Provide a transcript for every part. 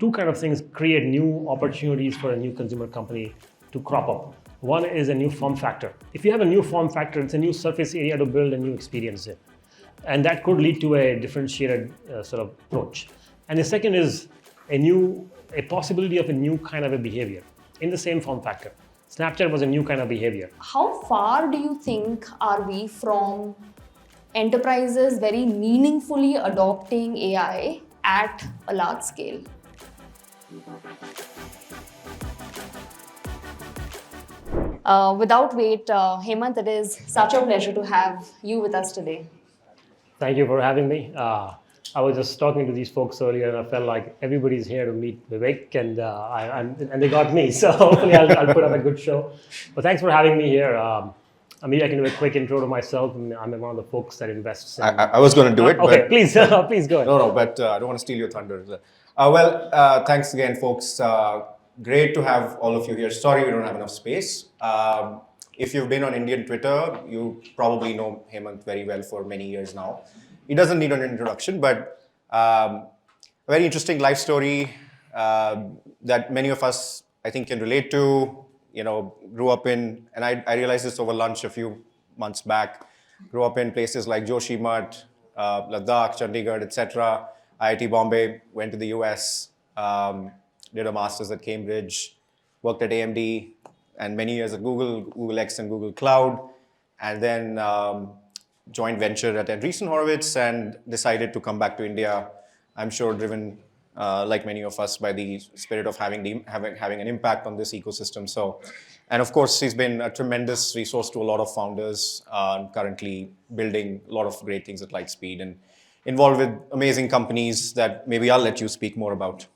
two kind of things create new opportunities for a new consumer company to crop up. One is a new form factor. If you have a new form factor, it's a new surface area to build a new experience in. And that could lead to a differentiated sort of approach. And the second is a possibility of a new kind of a behavior in the same form factor. Snapchat was a new kind of behavior. How far do you think are we from enterprises very meaningfully adopting AI at a large scale? Without wait, Hemant, it is such a pleasure to have you with us today. Thank you for having me. I was just talking to these folks earlier, and I felt like everybody's here to meet Vivek, and they got me. So hopefully, I'll put up a good show. But thanks for having me here. Maybe I can do a quick intro to myself. I'm one of the folks that invests in... I was going to do it. Okay, but please go ahead. No, but I don't want to steal your thunder. Thanks again, folks. Great to have all of you here. Sorry we don't have enough space. If you've been on Indian Twitter, you probably know Hemant very well for many years now. He doesn't need an introduction, but a very interesting life story that many of us, I think, can relate to. Grew up in, and I realized this over lunch a few months back, grew up in places like Joshimath, Ladakh, Chandigarh, etc. IIT Bombay, went to the US, did a master's at Cambridge, worked at AMD, and many years at Google, Google X and Google Cloud, and then joined venture at Andreessen Horowitz and decided to come back to India. I'm sure driven, like many of us, by the spirit of having an impact on this ecosystem. And of course, he's been a tremendous resource to a lot of founders, currently building a lot of great things at Lightspeed and involved with amazing companies that maybe I'll let you speak more about.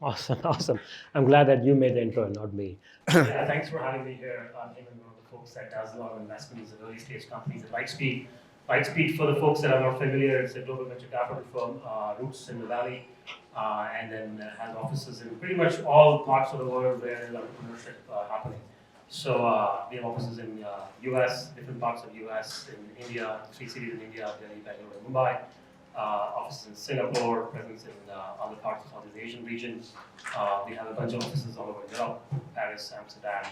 Awesome. I'm glad that you made the intro and not me. Yeah, thanks for having me here. I'm one of the folks that does a lot of investments in early stage companies at Lightspeed. Lightspeed, for the folks that are not familiar, it's a global venture capital firm, roots in the Valley, and then has offices in pretty much all parts of the world where there's entrepreneurship happening. So we have offices in US, different parts of US, in India, 3 cities in India, Delhi, Bangalore, and Mumbai. Offices in Singapore, presence in other parts of Southeast Asian regions. We have a bunch of offices all over Europe, Paris, Amsterdam,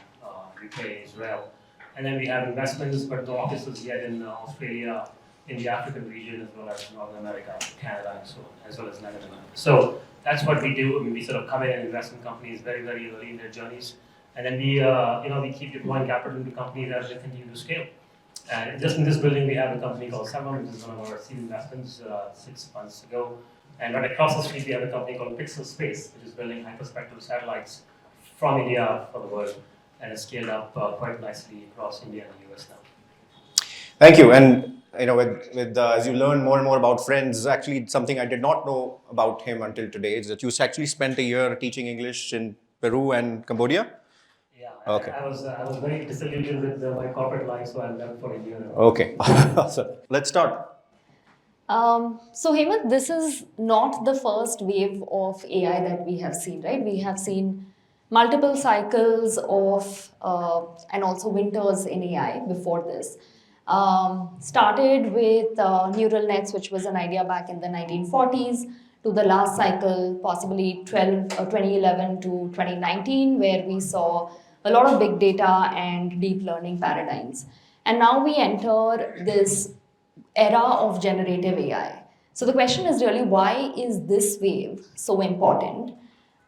UK, Israel. And then we have investments, but no offices yet in Australia, in the African region, as well as North America, Canada, and so on, as well as Latin America. So that's what we do. I mean, we sort of come in and invest in companies very, very early in their journeys. And then we keep deploying capital into companies as they continue to scale. And just in this building, we have a company called Sharma, which is one of our seed investments 6 months ago. And right across the street, we have a company called Pixel Space, which is building hyperspectral satellites from India for the world, and it's scaled up quite nicely across India and the US now. Thank you. And as you learn more and more about Friends, actually something I did not know about him until today is that you actually spent a year teaching English in Peru and Cambodia. Yeah, okay. I was very disillusioned with my corporate life, so I left for a year. Okay, so let's start. So Hemant, this is not the first wave of AI that we have seen, right? We have seen multiple cycles of and also winters in AI before this. Started with neural nets, which was an idea back in the 1940s, to the last cycle, possibly 2011 to 2019, where we saw a lot of big data and deep learning paradigms. And now we enter this era of generative AI. So the question is really, why is this wave so important?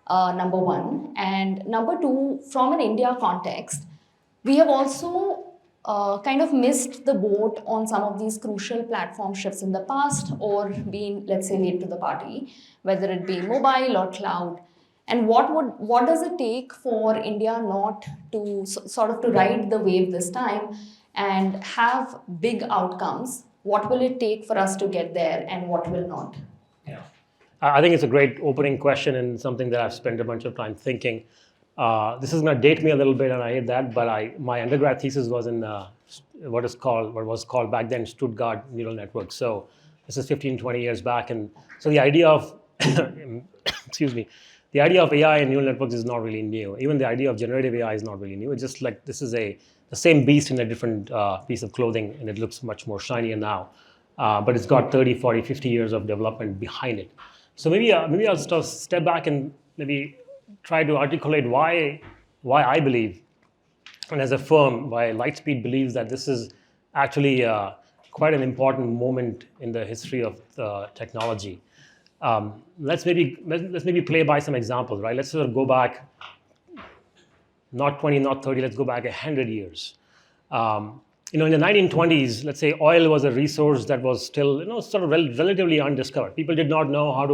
Number one. And number two, from an India context, we have also kind of missed the boat on some of these crucial platform shifts in the past, or been, let's say, late to the party, whether it be mobile or cloud. And what does it take for India not to sort of to ride the wave this time and have big outcomes? What will it take for us to get there, and what will not? Yeah, I think it's a great opening question and something that I've spent a bunch of time thinking. This is going to date me a little bit, and I hate that, but my undergrad thesis was in what was called back then Stuttgart neural networks. So this is 15, 20 years back, and so the idea of excuse me. The idea of AI and neural networks is not really new. Even the idea of generative AI is not really new. It's just like this is the same beast in a different piece of clothing, and it looks much more shinier now. But it's got 30, 40, 50 years of development behind it. So maybe I'll step back and maybe try to articulate why I believe, and as a firm, why Lightspeed believes that this is actually quite an important moment in the history of technology. Let's maybe play by some examples, right? Let's sort of go back, not 20, not 30. Let's go back 100 years. In the 1920s, let's say oil was a resource that was still, sort of relatively undiscovered. People did not know how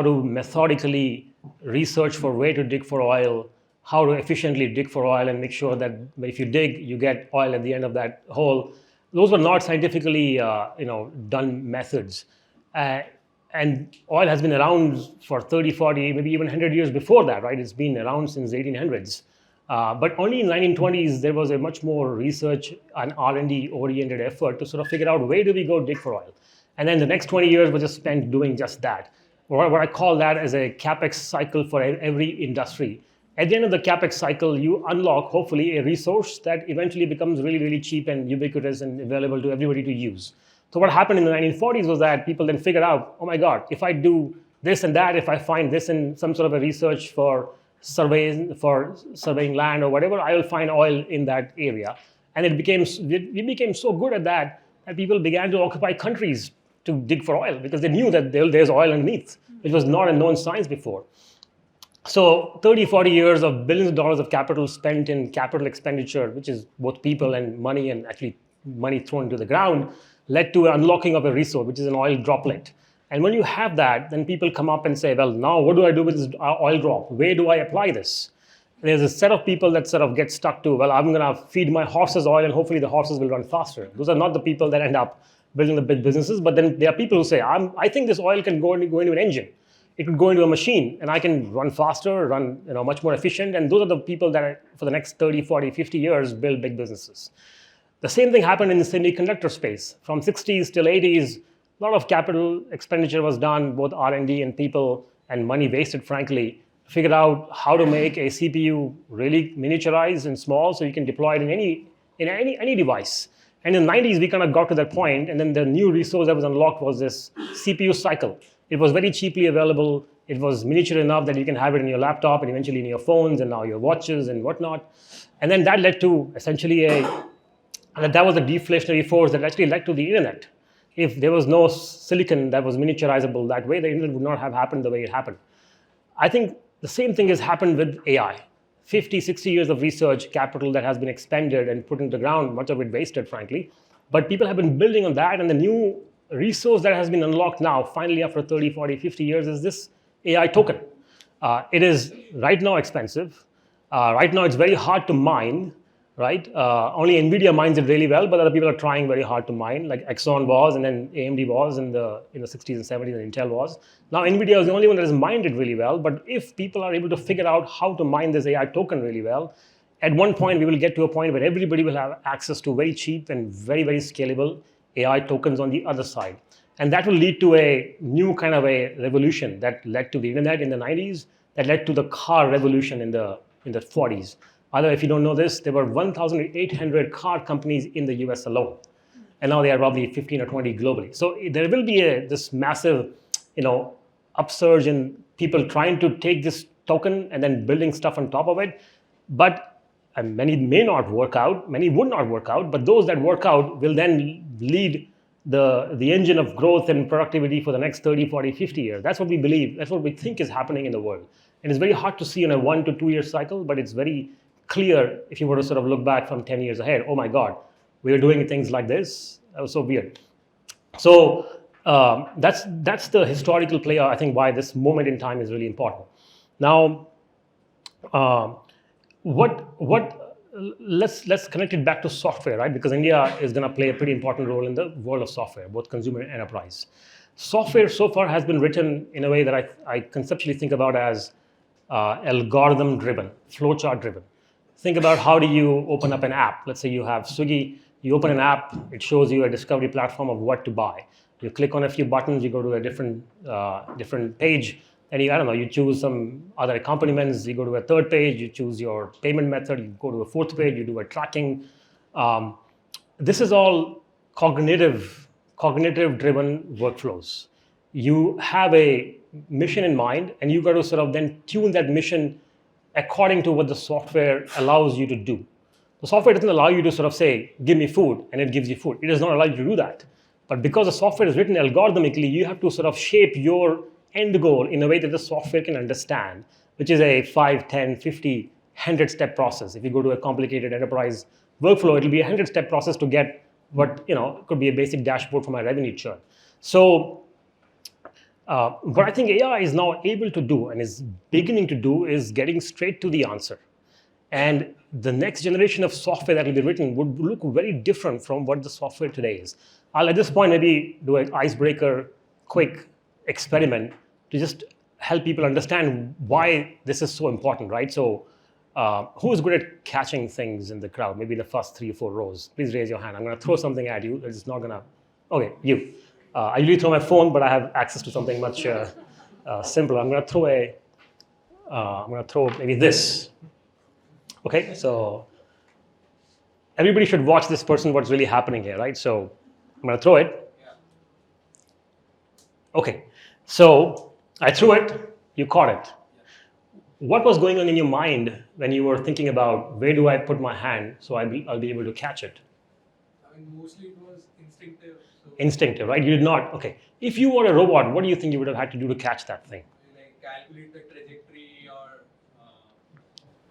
to methodically research for where to dig for oil, how to efficiently dig for oil, and make sure that if you dig, you get oil at the end of that hole. Those were not scientifically, done methods. And oil has been around for 30, 40, maybe even 100 years before that, right? It's been around since 1800s. But only in the 1920s, there was a much more research and R&D oriented effort to sort of figure out where do we go dig for oil. And then the next 20 years was just spent doing just that. What I call that as a CapEx cycle for every industry. At the end of the CapEx cycle, you unlock, hopefully, a resource that eventually becomes really, really cheap and ubiquitous and available to everybody to use. So what happened in the 1940s was that people then figured out, oh my God, if I do this and that, if I find this in some sort of a research for surveying land or whatever, I will find oil in that area. And we became so good at that people began to occupy countries to dig for oil because they knew that there's oil underneath, which was not a known science before. So 30, 40 years of billions of dollars of capital spent in capital expenditure, which is both people and money, and actually money thrown into the ground, led to an unlocking of a resource, which is an oil droplet. And when you have that, then people come up and say, well, now what do I do with this oil drop? Where do I apply this? There's a set of people that sort of get stuck to, well, I'm going to feed my horses oil and hopefully the horses will run faster. Those are not the people that end up building the big businesses, but then there are people who say, I think this oil can go into an engine. It could go into a machine and I can run faster, run much more efficient. And those are the people that for the next 30, 40, 50 years build big businesses. The same thing happened in the semiconductor space. From 60s till 80s, a lot of capital expenditure was done, both R&D and people, and money wasted, frankly, to figure out how to make a CPU really miniaturized and small so you can deploy it in any device. And in the 90s, we kind of got to that point, and then the new resource that was unlocked was this CPU cycle. It was very cheaply available. It was miniature enough that you can have it in your laptop and eventually in your phones and now your watches and whatnot. And then that led to essentially that was a deflationary force that actually led to the internet. If there was no silicon that was miniaturizable that way, the internet would not have happened the way it happened. I think the same thing has happened with AI. 50, 60 years of research capital that has been expended and put into the ground, much of it wasted, frankly. But people have been building on that, and the new resource that has been unlocked now, finally after 30, 40, 50 years, is this AI token. It is right now expensive. Right now it's very hard to mine, right? Only NVIDIA mines it really well, but other people are trying very hard to mine, like Exxon was, and then AMD was in the 60s and 70s, and Intel was. Now NVIDIA is the only one that has mined it really well, but if people are able to figure out how to mine this AI token really well, at one point we will get to a point where everybody will have access to very cheap and very, very scalable AI tokens on the other side. And that will lead to a new kind of a revolution that led to the internet in the 90s, that led to the car revolution in the 40s. Although, if you don't know this, there were 1,800 car companies in the US alone. And now they are probably 15 or 20 globally. So there will be this massive, upsurge in people trying to take this token and then building stuff on top of it. But many may not work out, many would not work out, but those that work out will then lead the engine of growth and productivity for the next 30, 40, 50 years. That's what we believe. That's what we think is happening in the world. And it's very hard to see in a 1 to 2 year cycle, but it's very clear if you were to sort of look back from 10 years ahead. Oh my God, we were doing things like this. That was so weird. So that's the historical play, I think, why this moment in time is really important. Now, let's connect it back to software, right? Because India is going to play a pretty important role in the world of software, both consumer and enterprise. Software so far has been written in a way that I conceptually think about as algorithm-driven, flowchart-driven. Think about how do you open up an app. Let's say you have Swiggy, you open an app, it shows you a discovery platform of what to buy. You click on a few buttons, you go to a different page, and you choose some other accompaniments, you go to a third page, you choose your payment method, you go to a fourth page, you do a tracking. This is all cognitive-driven workflows. You have a mission in mind, and you got to sort of then tune that mission according to what the software allows you to do. The software doesn't allow you to sort of say, give me food, and it gives you food. It does not allow you to do that. But because the software is written algorithmically, you have to sort of shape your end goal in a way that the software can understand, which is a 5, 10, 50, 100-step process. If you go to a complicated enterprise workflow, it'll be a 100-step process to get what, could be a basic dashboard for my revenue churn. So what I think AI is now able to do and is beginning to do is getting straight to the answer. And the next generation of software that will be written would look very different from what the software today is. I'll at this point maybe do an icebreaker, quick experiment to just help people understand why this is so important, right? So who's good at catching things in the crowd? Maybe the first 3 or 4 rows. Please raise your hand. I'm going to throw something at you. It's not going to... Okay, you. I usually throw my phone, but I have access to something much simpler. I'm going to throw maybe this. Okay, so everybody should watch this person, what's really happening here, right? So I'm going to throw it. Okay, so I threw it, you caught it. What was going on in your mind when you were thinking about where do I put my hand so I'll be able to catch it? I mean, mostly it was instinctive. So Instinctive, right? You did not, okay. If you were a robot, what do you think you would have had to do to catch that thing? like calculate the trajectory or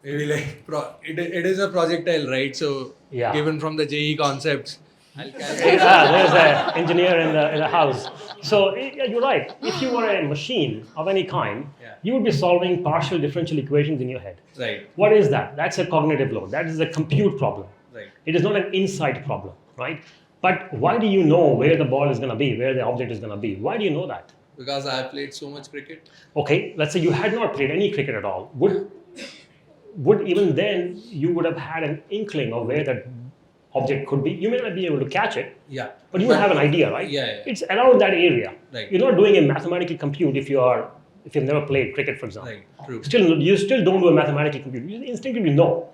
maybe like it is a projectile, right? So Yeah. given from the JE concepts, I'll calculate. Yeah, there's an engineer in the house. So yeah, you're right. If you were a machine of any kind, Yeah. you would be solving partial differential equations in your head. Right, What is that? That's a cognitive load. That is a compute problem. right. It is not an insight problem, right? But why do you know where the ball is going to be, where the object is going to be? Why do you know that? Because I have played so much cricket. Okay, let's say you had not played any cricket at all. Would even then you would have had an inkling of where that object could be? You may not be able to catch it, Yeah. but you would have an idea, right? Yeah. It's around that area. Right. You're not doing a mathematical compute if you've never played cricket, for example. Right. True. You still don't do a mathematical compute. You instinctively know.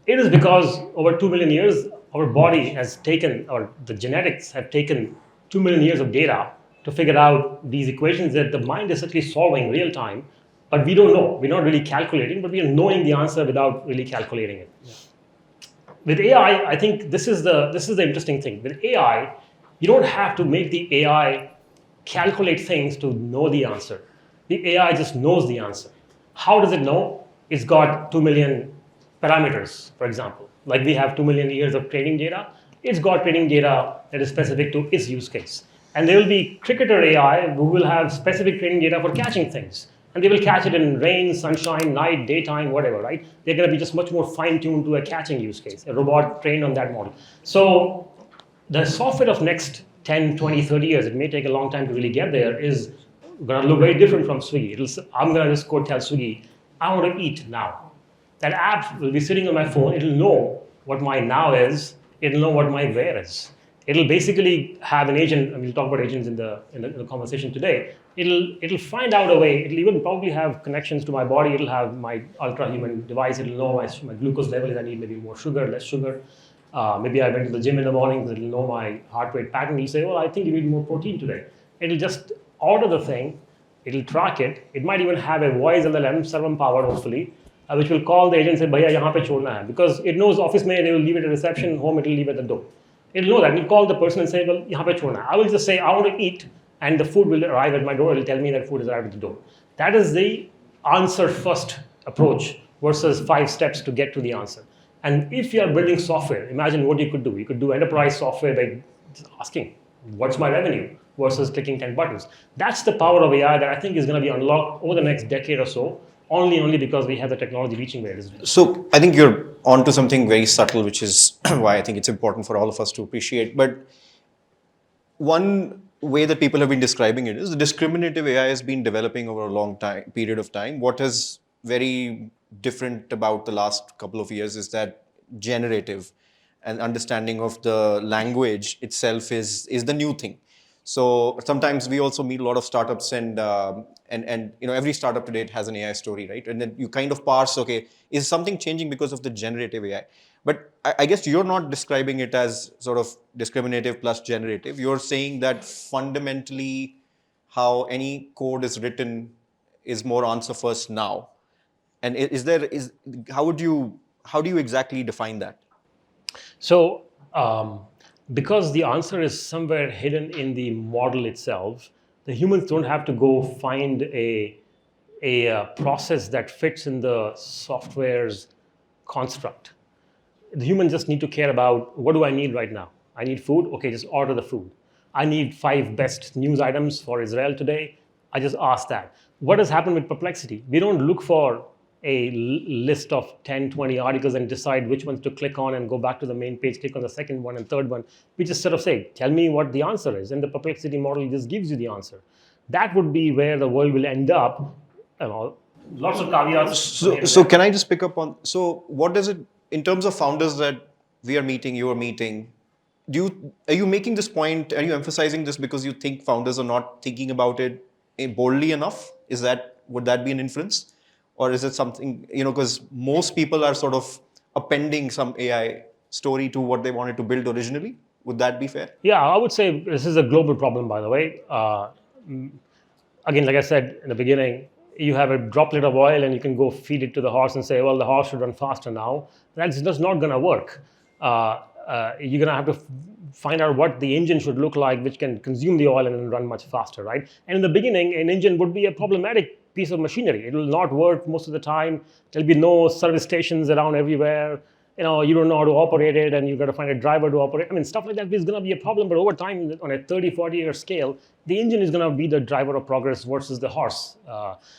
It is because over 2 million years, our body has taken, or the genetics have taken 2 million years of data to figure out these equations that the mind is actually solving real time, but we don't know. We're not really calculating, but we are knowing the answer without really calculating it. Yeah. With AI, I think this is the interesting thing. With AI, you don't have to make the AI calculate things to know the answer. The AI just knows the answer. How does it know? It's got 2 million parameters, for example. Like we have 2 million years of training data. It's got training data that is specific to its use case. And there will be cricketer AI who will have specific training data for catching things. And they will catch it in rain, sunshine, night, daytime, whatever, right? They're going to be just much more fine-tuned to a catching use case, a robot trained on that model. So the software of next 10, 20, 30 years, it may take a long time to really get there, is going to look very different from Swiggy. I'm going to just go tell Swiggy, I want to eat now. That app will be sitting on my phone. It'll know what my now is. It'll know what my where is. It'll basically have an agent, and we'll talk about agents in the conversation today. It'll find out a way. It'll even probably have connections to my body. It'll have my ultra-human device. It'll know my glucose level, if I need maybe more sugar, less sugar. Maybe I went to the gym in the morning. It'll know my heart rate pattern. It'll say, well, I think you need more protein today. It'll just order the thing. It'll track it. It might even have a voice LLM, server powered hopefully, which will call the agent and say, bhaiya, yahan pe chhodna hai. Because it knows office mein, they will leave it at reception, home, it will leave it at the door. It'll know that. It'll call the person and say, well, yahan pe chhodna hai. I will just say, I want to eat, and the food will arrive at my door. It'll tell me that food has arrived at the door. That is the answer first approach versus 5 steps to get to the answer. And if you are building software, imagine what you could do. You could do enterprise software by asking, what's my revenue? Versus clicking 10 buttons. That's the power of AI that I think is going to be unlocked over the next decade or so, only because we have the technology reaching where it is. So I think you're onto something very subtle, which is why I think it's important for all of us to appreciate. But one way that people have been describing it is the discriminative AI has been developing over a long period of time. What is very different about the last couple of years is that generative and understanding of the language itself is the new thing. So sometimes we also meet a lot of startups and every startup today has an AI story, right? And then you kind of parse, okay, is something changing because of the generative AI? But I guess you're not describing it as sort of discriminative plus generative. You're saying that fundamentally how any code is written is more answer first now? And how do you exactly define that? So, because the answer is somewhere hidden in the model itself, the humans don't have to go find a process that fits in the software's construct. The humans just need to care about, what do I need right now? I need food. Okay, just order the food. I need 5 best news items for Israel today. I just ask that. What has happened with Perplexity? We don't look for a list of 10, 20 articles and decide which ones to click on and go back to the main page, click on the second one and third one. We just sort of say, tell me what the answer is. And the Perplexity model just gives you the answer. That would be where the world will end up. Lots of caveats. So can I just pick up on, so what does it, in terms of founders that we are meeting, you are meeting, are you making this point, are you emphasizing this because you think founders are not thinking about it boldly enough? Would that be an inference? Or is it something, because most people are sort of appending some AI story to what they wanted to build originally. Would that be fair? Yeah, I would say this is a global problem, by the way. Again, like I said in the beginning, you have a droplet of oil and you can go feed it to the horse and say, well, the horse should run faster now. That's just not going to work. You're going to have to find out what the engine should look like, which can consume the oil and then run much faster, right? And in the beginning, an engine would be a problematic piece of machinery. It will not work most of the time. There'll be no service stations around everywhere. You don't know how to operate it, and you've got to find a driver to operate. I mean, stuff like that is going to be a problem, but over time, on a 30, 40-year scale, the engine is going to be the driver of progress versus the horse.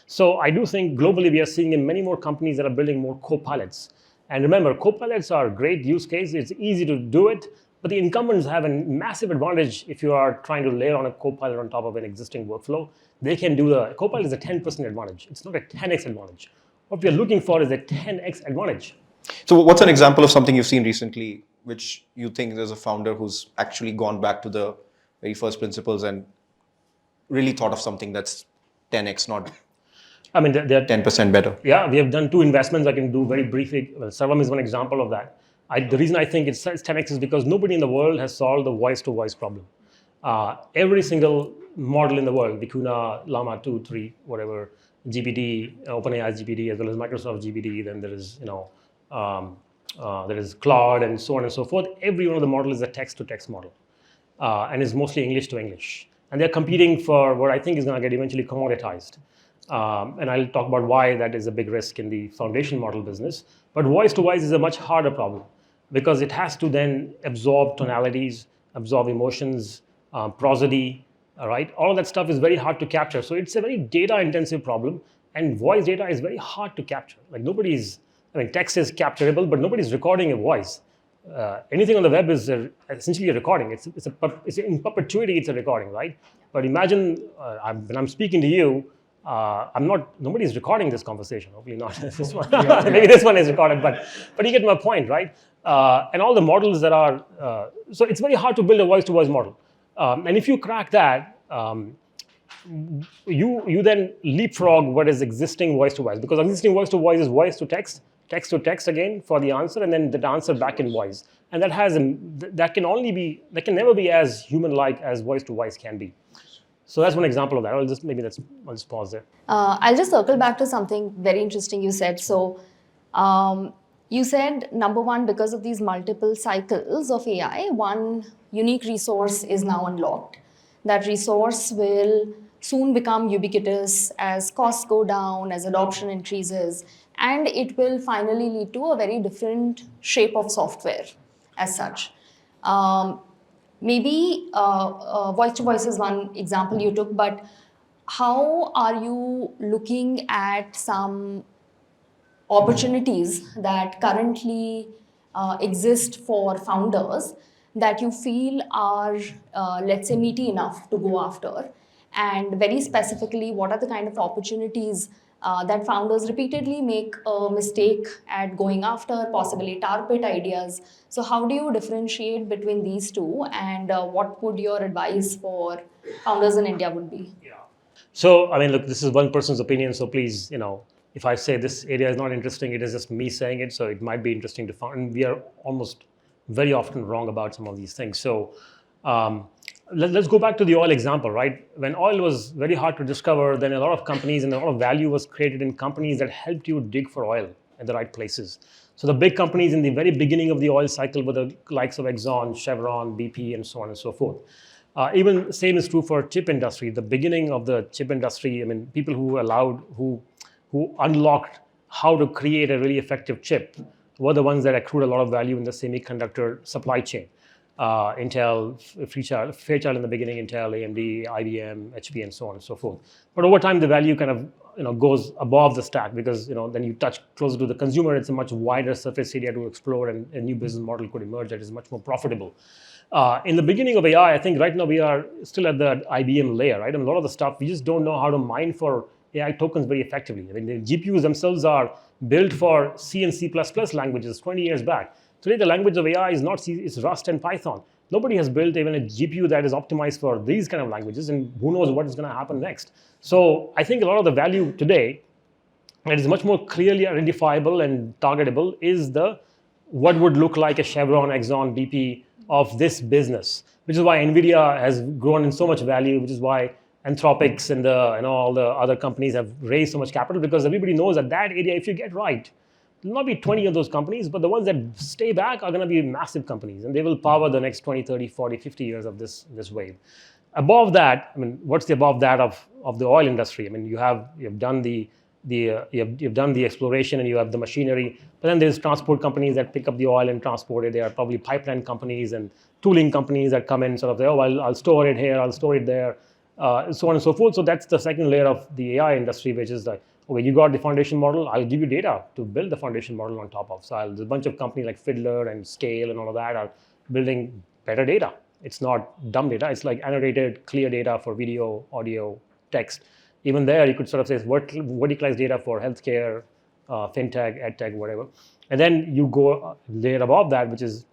So I do think globally we are seeing in many more companies that are building more co-pilots. And remember, co-pilots are a great use case. It's easy to do it, but the incumbents have a massive advantage if you are trying to layer on a co-pilot on top of an existing workflow. They can do the co-pilot is a 10% advantage. It's not a 10x advantage. What we are looking for is a 10x advantage. So what's an example of something you've seen recently which you think there's a founder who's actually gone back to the very first principles and really thought of something that's 10x, not I mean, they're 10% better? Yeah, we have done 2 investments. I can do very briefly. Well, Sarvam is one example of that. The reason I think it's 10x is because nobody in the world has solved the voice-to-voice problem. Every single model in the world, Vicuna, Llama 2, 3, whatever, GPT, OpenAI's GPT, as well as Microsoft GPT, then there is, there is Claude and so on and so forth. Every one of the models is a text-to-text model and is mostly English to English. And they're competing for what I think is going to get eventually commoditized. And I'll talk about why that is a big risk in the foundation model business. But voice-to-voice is a much harder problem because it has to then absorb tonalities, absorb emotions, prosody, all right? All of that stuff is very hard to capture. So it's a very data-intensive problem, and voice data is very hard to capture. Like text is capturable, but nobody's recording a voice. Anything on the web is essentially a recording. It's in perpetuity, it's a recording, right? But imagine when I'm speaking to you, nobody's recording this conversation. Hopefully not this one. Maybe this one is recorded, but you get my point, right? And all the models that are, so it's very hard to build a voice-to-voice model. And if you crack that, you then leapfrog what is existing voice-to-voice, because existing voice-to-voice is voice-to-text, text-to-text again for the answer, and then the answer back in voice. And that can never be as human-like as voice-to-voice can be. So that's one example of that. I'll just pause there. I'll just circle back to something very interesting you said. So you said, number one, because of these multiple cycles of AI, one unique resource is now unlocked. That resource will soon become ubiquitous as costs go down, as adoption increases, and it will finally lead to a very different shape of software as such. Maybe voice-to-voice is one example you took, but how are you looking at some opportunities that currently exist for founders that you feel are, let's say, meaty enough to go after? And very specifically, what are the kind of opportunities that founders repeatedly make a mistake at going after, possibly tar pit ideas? So how do you differentiate between these two, and what would your advice for founders in India would be? Yeah. So, I mean, look, this is one person's opinion, so please, if I say this area is not interesting, it is just me saying it, so it might be interesting to find, and we are almost very often wrong about some of these things. So, let's go back to the oil example, right? When oil was very hard to discover, then a lot of companies and a lot of value was created in companies that helped you dig for oil at the right places. So the big companies in the very beginning of the oil cycle were the likes of Exxon, Chevron, BP, and so on and so forth. Even same is true for chip industry. The beginning of the chip industry, I mean, people who unlocked how to create a really effective chip were the ones that accrued a lot of value in the semiconductor supply chain. Intel, Fairchild in the beginning, Intel, AMD, IBM, HP, and so on and so forth. But over time, the value kind of goes above the stack because then you touch closer to the consumer. It's a much wider surface area to explore, and a new business model could emerge that is much more profitable. In the beginning of AI, I think right now we are still at the IBM layer, right? And a lot of the stuff we just don't know how to mine for AI tokens very effectively. I mean, the GPUs themselves are built for C and C++ languages 20 years back. Today, the language of AI is not C, it's Rust and Python. Nobody has built even a GPU that is optimized for these kind of languages, and who knows what is going to happen next. So I think a lot of the value today that is much more clearly identifiable and targetable is what would look like a Chevron, Exxon, BP of this business, which is why NVIDIA has grown in so much value, which is why Anthropics and all the other companies have raised so much capital, because everybody knows that area, if you get right, there'll not be 20 of those companies, but the ones that stay back are going to be massive companies, and they will power the next 20, 30, 40, 50 years of this wave. Above that, I mean, what's the above that of the oil industry? I mean, you've done the exploration and you have the machinery, but then there's transport companies that pick up the oil and transport it. There are probably pipeline companies and tooling companies that come in sort of say, oh, I'll store it here, I'll store it there, so on and so forth. So that's the second layer of the AI industry, which is like, okay, you got the foundation model, I'll give you data to build the foundation model on top of. So there's a bunch of companies like Fiddler and Scale and all of that are building better data. It's not dumb data. It's like annotated, clear data for video, audio, text. Even there, you could sort of say verticalized data for healthcare, fintech, edtech, whatever. And then you go layer above that, which is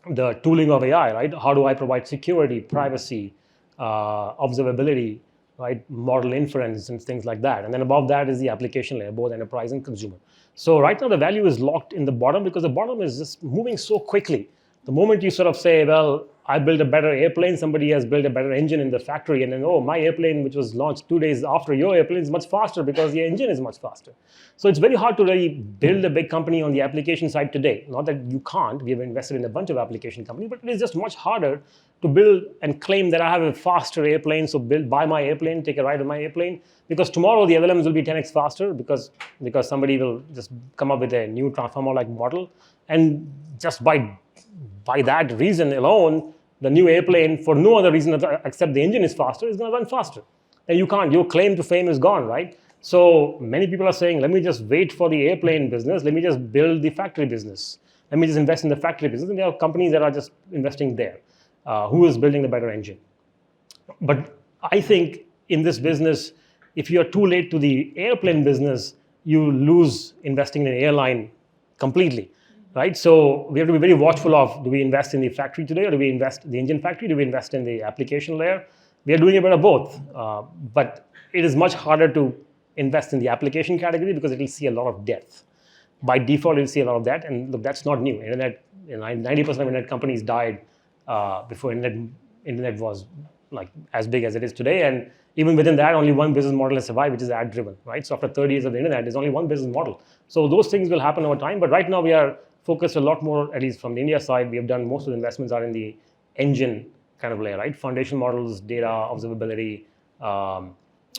the tooling of AI, right? How do I provide security, privacy, observability, right? Model inference and things like that. And then above that is the application layer, both enterprise and consumer. So right now the value is locked in the bottom because the bottom is just moving so quickly. The moment you sort of say, well, I built a better airplane, somebody has built a better engine in the factory, and then, oh, my airplane, which was launched 2 days after your airplane, is much faster because the engine is much faster. So it's very hard to really build a big company on the application side today. Not that you can't, we have invested in a bunch of application companies, but it is just much harder to build and claim that I have a faster airplane, so buy my airplane, take a ride on my airplane, because tomorrow the LLMs will be 10x faster because somebody will just come up with a new transformer-like model, and just by that reason alone, the new airplane, for no other reason except the engine is faster, is going to run faster. And you can't. Your claim to fame is gone, right? So many people are saying, let me just wait for the airplane business. Let me just build the factory business. Let me just invest in the factory business. And there are companies that are just investing there. Who is building the better engine? But I think in this business, if you are too late to the airplane business, you lose investing in an airline completely. Right, so we have to be very watchful of, do we invest in the factory today, or do we invest in the engine factory? Do we invest in the application layer? We are doing a bit of both, but it is much harder to invest in the application category because it will see a lot of death. By default, it will see a lot of that, and look, that's not new. Internet, 90% of internet companies died before internet was like as big as it is today, and even within that, only one business model has survived, which is ad-driven. Right, so after 30 years of the internet, there's only one business model. So those things will happen over time, but right now we are focused a lot more, at least from the India side, we have done most of the investments are in the engine kind of layer, right? Foundation models, data, observability,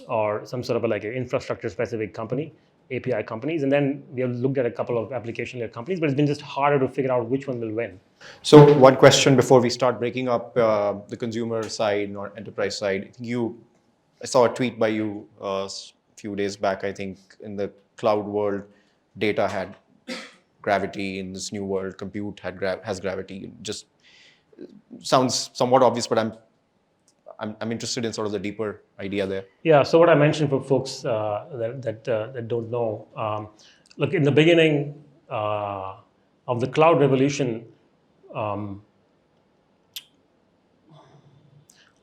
or some sort of like an infrastructure-specific company, API companies. And then we have looked at a couple of application layer companies, but it's been just harder to figure out which one will win. So one question before we start breaking up the consumer side or enterprise side. I saw a tweet by you a few days back, I think, in the cloud world, data had gravity. In this new world, compute has gravity. Just sounds somewhat obvious, but I'm interested in sort of the deeper idea there. Yeah. So what I mentioned for folks that don't know, look, in the beginning of the cloud revolution,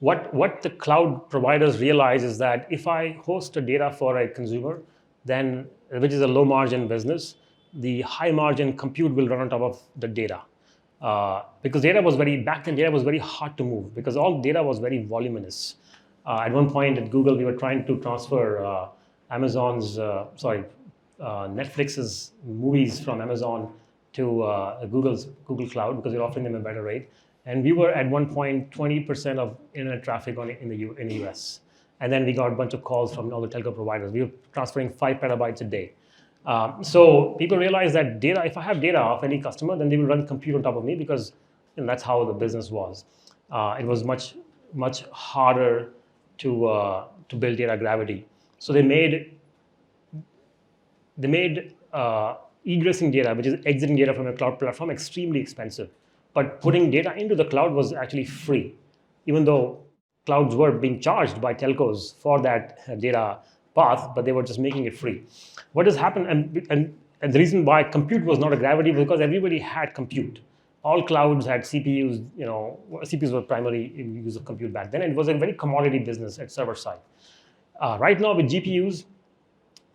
what the cloud providers realize is that if I host a data for a consumer, then which is a low margin business, the high margin compute will run on top of the data. because back then data was very hard to move because all data was very voluminous. At one point at Google, we were trying to transfer Netflix's movies from Amazon to Google Cloud because we're offering them a better rate. And we were at one point 20% of internet traffic in the US. And then we got a bunch of calls from all the telco providers. We were transferring 5 petabytes a day. So people realized that data, if I have data of any customer, then they will run compute on top of me because that's how the business was. It was much harder to build data gravity. So they made egressing data, which is exiting data from a cloud platform, extremely expensive. But putting data into the cloud was actually free, even though clouds were being charged by telcos for that data path, but they were just making it free. What has happened, and the reason why compute was not a gravity was because everybody had compute. All clouds had CPUs, CPUs were primary use of compute back then, and it was a very commodity business at server side. Right now with GPUs,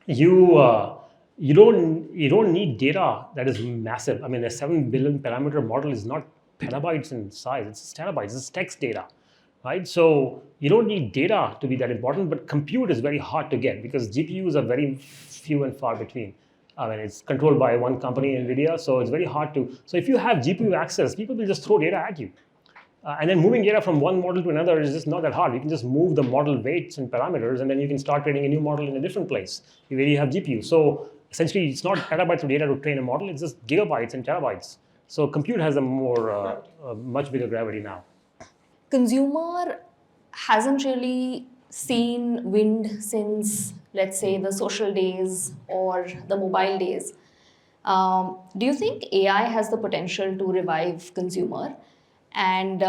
you don't need data that is massive. I mean, a 7 billion parameter model is not petabytes in size, it's terabytes, it's text data, right? So you don't need data to be that important, but compute is very hard to get because GPUs are very few and far between. I mean, it's controlled by one company, NVIDIA, so it's very hard to. So if you have GPU access, people will just throw data at you. And then moving data from one model to another is just not that hard. You can just move the model weights and parameters, and then you can start training a new model in a different place where you have GPU. So essentially, it's not petabytes of data to train a model, it's just gigabytes and terabytes. So compute has a much bigger gravity now. Consumer hasn't really seen wind since, let's say, the social days or the mobile days. Do you think AI has the potential to revive consumer? And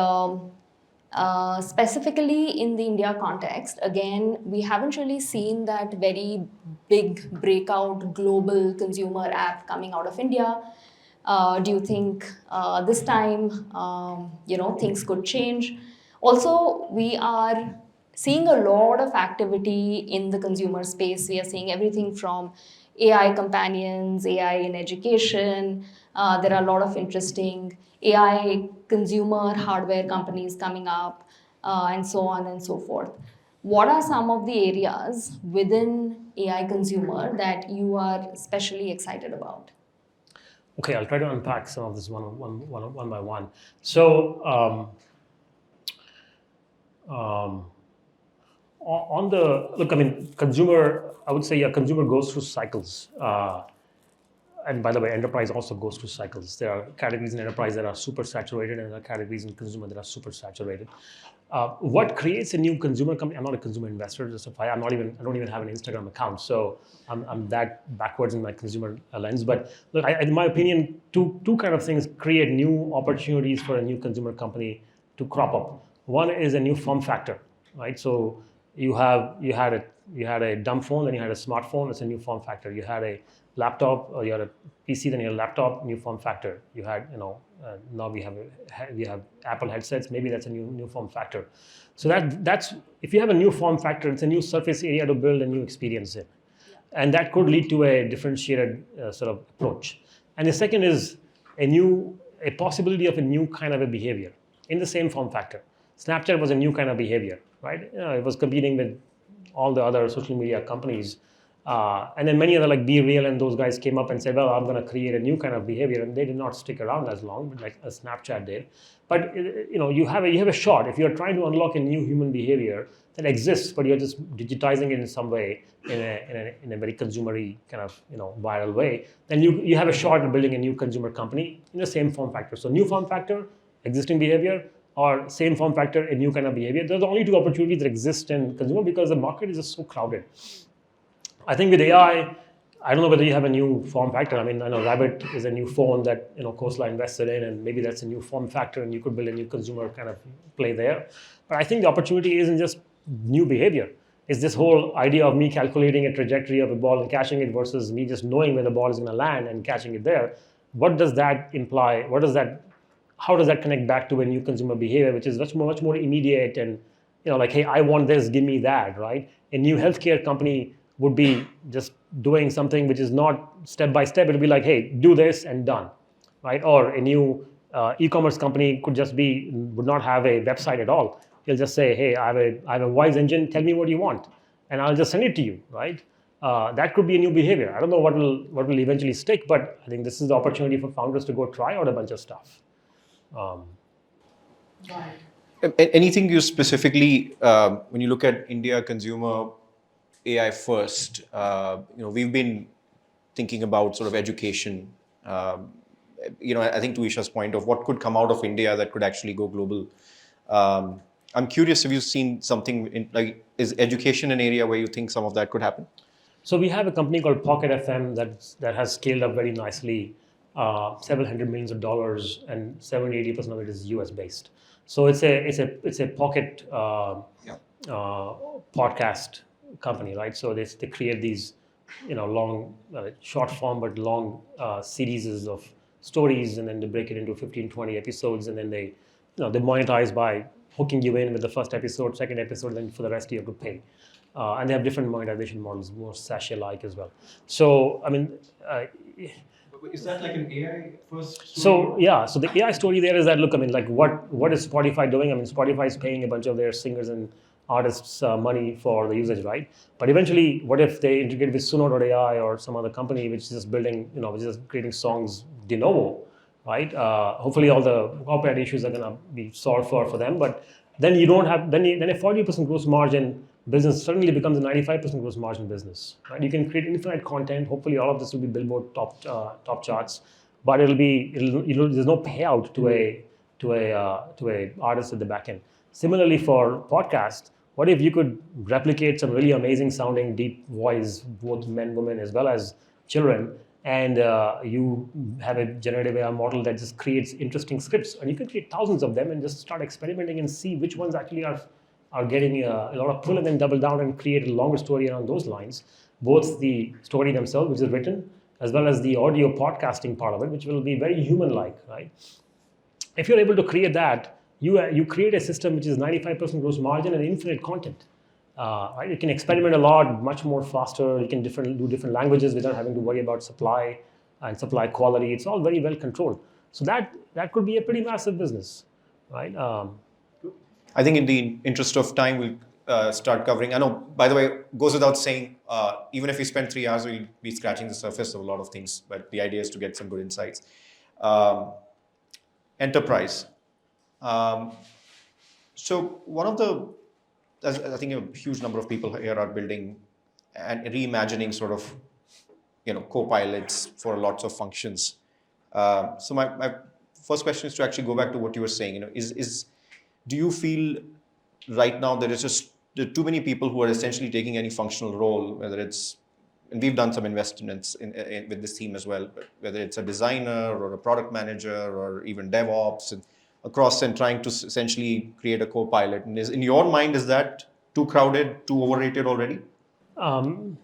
specifically in the India context, again, we haven't really seen that very big breakout global consumer app coming out of India. Do you think this time, things could change? Also, we are seeing a lot of activity in the consumer space. We are seeing everything from AI companions, AI in education. There are a lot of interesting AI consumer hardware companies coming up, and so on and so forth. What are some of the areas within AI consumer that you are especially excited about? Okay, I'll try to unpack some of this one by one. So, consumer, I would say, consumer goes through cycles. And by the way, enterprise also goes through cycles. There are categories in enterprise that are super saturated, and there are categories in consumer that are super saturated. What creates a new consumer company? I'm not a consumer investor. I don't even have an Instagram account, so I'm that backwards in my consumer lens. But look, in my opinion, two kind of things create new opportunities for a new consumer company to crop up. One is a new form factor, right? So you had a dumb phone, then you had a smartphone. It's a new form factor. You had a laptop, or you had a PC, then you had a laptop, new form factor. You had, now we have Apple headsets. Maybe that's a new form factor. So that's if you have a new form factor, it's a new surface area to build a new experience in, and that could lead to a differentiated sort of approach. And the second is a possibility of a new kind of a behavior in the same form factor. Snapchat was a new kind of behavior, right? It was competing with all the other social media companies. And then many other like Be Real and those guys came up and said, well, I'm going to create a new kind of behavior. And they did not stick around as long, like a Snapchat did. But you have a shot. If you're trying to unlock a new human behavior that exists, but you're just digitizing it in some way, in a very consumery kind of viral way, then you have a shot at building a new consumer company in the same form factor. So new form factor, existing behavior, or same form factor, a new kind of behavior. Those are the only two opportunities that exist in consumer because the market is just so crowded. I think with AI, I don't know whether you have a new form factor. I mean, I know Rabbit is a new phone that Khosla invested in, and maybe that's a new form factor, and you could build a new consumer kind of play there. But I think the opportunity isn't just new behavior. It's this whole idea of me calculating a trajectory of a ball and catching it versus me just knowing where the ball is going to land and catching it there. What does that imply? How does that connect back to a new consumer behavior, which is much more immediate and like, hey, I want this, give me that, right? A new healthcare company would be just doing something which is not step by step. It'll be like, hey, do this and done, right? Or a new e-commerce company would not have a website at all. He'll just say, hey, I have a voice engine, tell me what you want, and I'll just send it to you, right? That could be a new behavior. I don't know what will eventually stick, but I think this is the opportunity for founders to go try out a bunch of stuff. Anything you specifically, when you look at India consumer AI first, we've been thinking about sort of education. I think to Isha's point of what could come out of India that could actually go global. I'm curious if you've seen something is education an area where you think some of that could happen? So we have a company called Pocket FM that has scaled up very nicely, several hundred millions of dollars, and 70-80% of it is US based. So it's a pocket podcast company, right? So they create these long short form but long series of stories, and then they break it into 15-20 episodes, and then they monetize by hooking you in with the first episode, second episode, then for the rest you have to pay. And they have different monetization models, more sachet-like as well. So, I mean... is that like an AI first story? So, yeah. So the AI story there is that, look, I mean, like what is Spotify doing? I mean, Spotify is paying a bunch of their singers and artists money for the usage, right? But eventually, what if they integrate with Suno.ai or some other company which is just building, which is creating songs de novo, right? Hopefully all the copyright issues are going to be solved for them. But then you don't have, then a 40% gross margin business suddenly becomes a 95% gross margin business, right? You can create infinite content. Hopefully all of this will be Billboard top charts, but there's no payout to a artist at the back end. Similarly for podcast, what if you could replicate some really amazing sounding deep voice, both men, women, as well as children, and you have a generative AI model that just creates interesting scripts, and you can create thousands of them and just start experimenting and see which ones actually are getting a lot of pull, and then double down and create a longer story around those lines, both the story themselves, which is written, as well as the audio podcasting part of it, which will be very human-like, right? If you're able to create that, you create a system which is 95% gross margin and infinite content. Right? You can experiment a lot, much more faster. You can do different languages without having to worry about supply and supply quality. It's all very well controlled. So that could be a pretty massive business, right? I think in the interest of time, we'll start covering. I know, by the way, goes without saying, even if we spend 3 hours, we'll be scratching the surface of a lot of things. But the idea is to get some good insights. Enterprise. So one of the, I think a huge number of people here are building and reimagining sort of, co-pilots for lots of functions. So my first question is to actually go back to what you were saying. Do you feel right now there are too many people who are essentially taking any functional role, whether it's, and we've done some investments in with this team as well, but whether it's a designer or a product manager or even DevOps and across, and trying to essentially create a co-pilot. And in your mind, is that too crowded, too overrated already? No,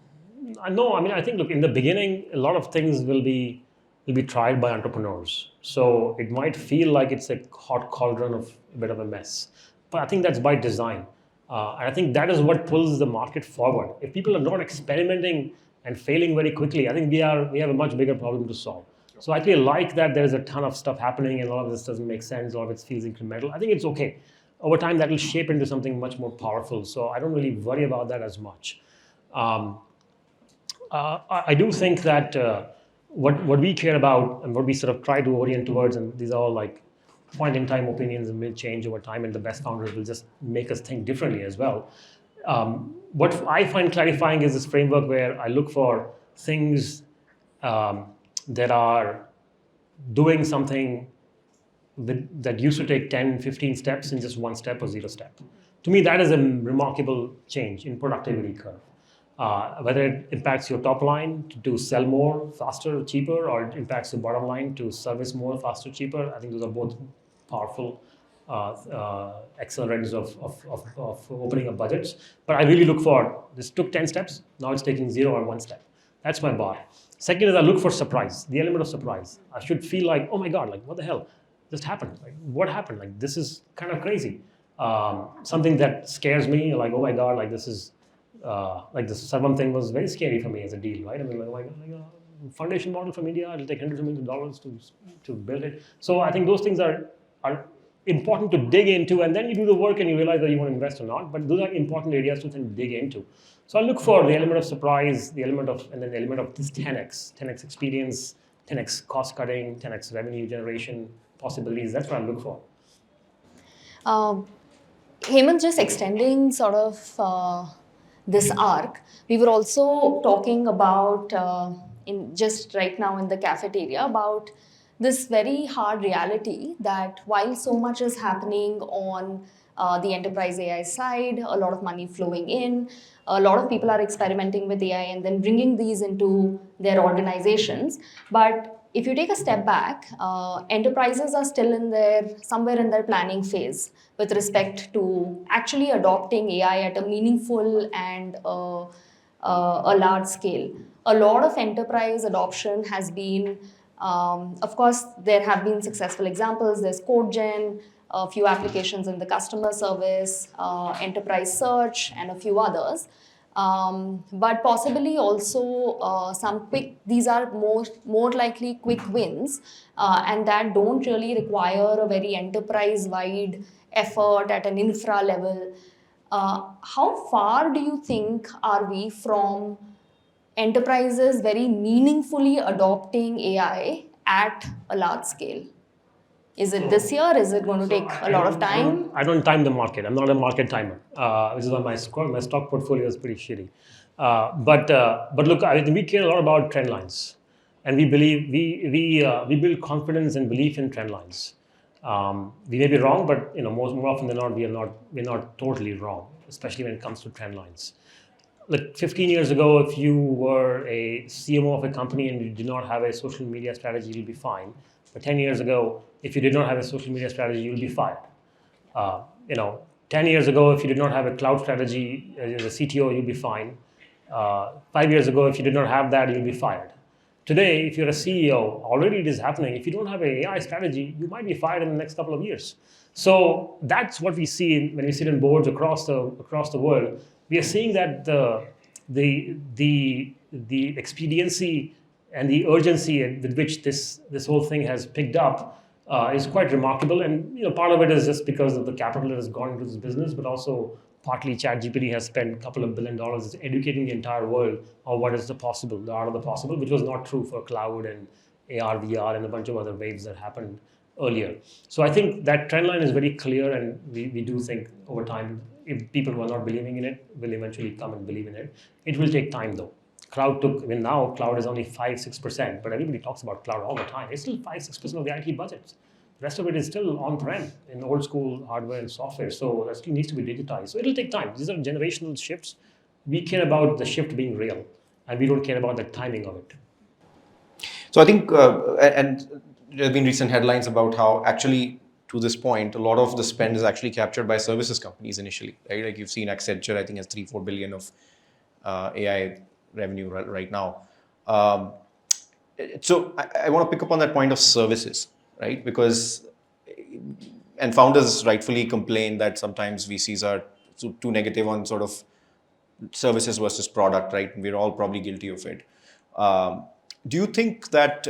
I mean, I think, look, in the beginning, a lot of things will be tried by entrepreneurs. So it might feel like it's a hot cauldron of a bit of a mess. But I think that's by design. And I think that is what pulls the market forward. If people are not experimenting and failing very quickly, I think we have a much bigger problem to solve. So I actually like that there's a ton of stuff happening and a lot of this doesn't make sense, a lot of it feels incremental. I think it's okay. Over time, that will shape into something much more powerful. So I don't really worry about that as much. I do think that what we care about and what we sort of try to orient towards, and these are all like point in time opinions and will change over time, and the best founders will just make us think differently as well. What I find clarifying is this framework where I look for things that are doing something that used to take 10, 15 steps in just one step or 0 step. To me, that is a remarkable change in productivity curve. Whether it impacts your top line to sell more, faster, cheaper, or it impacts your bottom line to service more, faster, cheaper, I think those are both powerful accelerants of opening up budgets. But I really look for, this took 10 steps, now it's taking 0 or 1 step. That's my bar. Second is I look for surprise, the element of surprise. I should feel like, oh my God, like what the hell just happened? Like what happened? Like this is kind of crazy. Something that scares me, like, oh my God, like this is, like this Sarvam thing was very scary for me as a deal, right? I mean, like, oh my God, foundation model from India. It'll take hundreds of millions of dollars to build it. So I think those things are important to dig into, and then you do the work and you realize whether you want to invest or not. But those are important areas to then dig into. So I look for the element of surprise, the element of, and then the element of this 10x experience, 10x cost cutting, 10x revenue generation possibilities. That's what I look for. Hemant, just extending sort of this arc, we were also talking about in just right now in the cafeteria about this very hard reality that while so much is happening on the enterprise AI side, a lot of money flowing in, a lot of people are experimenting with AI and then bringing these into their organizations. But if you take a step back, enterprises are still somewhere in their planning phase with respect to actually adopting AI at a meaningful and a large scale. A lot of enterprise adoption has been, of course, there have been successful examples. There's CodeGen, a few applications in the customer service, enterprise search, and a few others. But possibly also some these are more likely quick wins, and that don't really require a very enterprise-wide effort at an infra level. How far do you think are we from enterprises very meaningfully adopting AI at a large scale? Is it this year? Is it going to take a lot of time? I don't time the market. I'm not a market timer, which is why my stock portfolio is pretty shitty. But look, I think we care a lot about trend lines, and we believe we build confidence and belief in trend lines. We may be wrong, but more often than not, we're not totally wrong, especially when it comes to trend lines. Like 15 years ago, if you were a CMO of a company and you did not have a social media strategy, you'll be fine. But 10 years ago, if you did not have a social media strategy, you'll be fired. 10 years ago, if you did not have a cloud strategy as a CTO, you'll be fine. 5 years ago, if you did not have that, you'll be fired. Today, if you're a CEO, already it is happening. If you don't have an AI strategy, you might be fired in the next couple of years. So that's what we see when we sit in boards across the world. We are seeing that the expediency and the urgency with which this whole thing has picked up is quite remarkable. And part of it is just because of the capital that has gone into this business, but also partly ChatGPT has spent a couple of $1 billion educating the entire world on what is the possible, the art of the possible, which was not true for cloud and AR, VR, and a bunch of other waves that happened earlier. So I think that trend line is very clear, and we do think over time, if people who are not believing in it will eventually come and believe in it. It will take time though. Now cloud is only 5-6%, but everybody talks about cloud all the time. It's still 5-6% of the IT budgets. The rest of it is still on-prem in old school hardware and software. So that still needs to be digitized. So it'll take time. These are generational shifts. We care about the shift being real, and we don't care about the timing of it. So I think, and there have been recent headlines about how actually, to this point, a lot of the spend is actually captured by services companies initially, right? Like you've seen Accenture, I think, has 3-4 billion of AI revenue right now. So I want to pick up on that point of services, right? Because, and founders rightfully complain that sometimes VCs are too negative on sort of services versus product, right? We're all probably guilty of it. Do you think that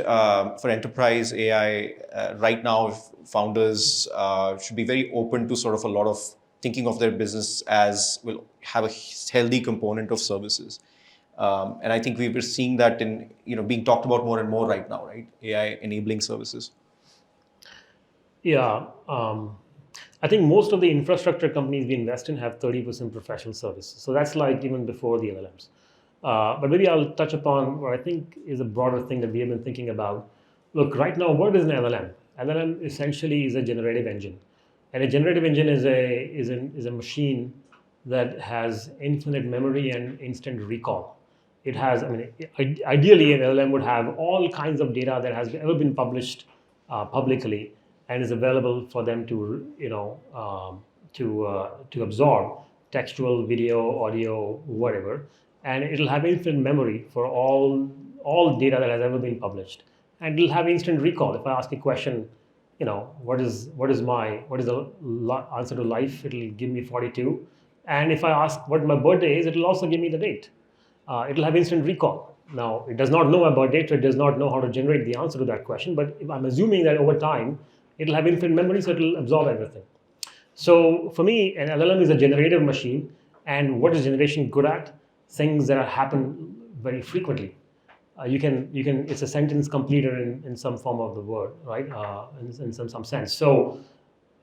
for enterprise AI right now, founders should be very open to sort of a lot of thinking of their business as will have a healthy component of services? And I think we're seeing that in being talked about more and more right now, right? AI enabling services. Yeah, I think most of the infrastructure companies we invest in have 30% professional services. So that's like even before the LLMs. But maybe I'll touch upon what I think is a broader thing that we have been thinking about. Look, right now, what is an LLM? LLM essentially is a generative engine. And a generative engine is a machine that has infinite memory and instant recall. It has, ideally, an LLM would have all kinds of data that has ever been published publicly and is available for them to absorb textual, video, audio, whatever. And it'll have infinite memory for all data that has ever been published. And it'll have instant recall. If I ask a question, what is the answer to life? It'll give me 42. And if I ask what my birthday is, it'll also give me the date. It'll have instant recall. Now, it does not know about data, it does not know how to generate the answer to that question, but if I'm assuming that over time, it'll have infinite memory, so it'll absorb everything. So for me, an LLM is a generative machine, and what is generation good at? Things that happen very frequently. It's a sentence completer in some form of the word, right? In some sense. So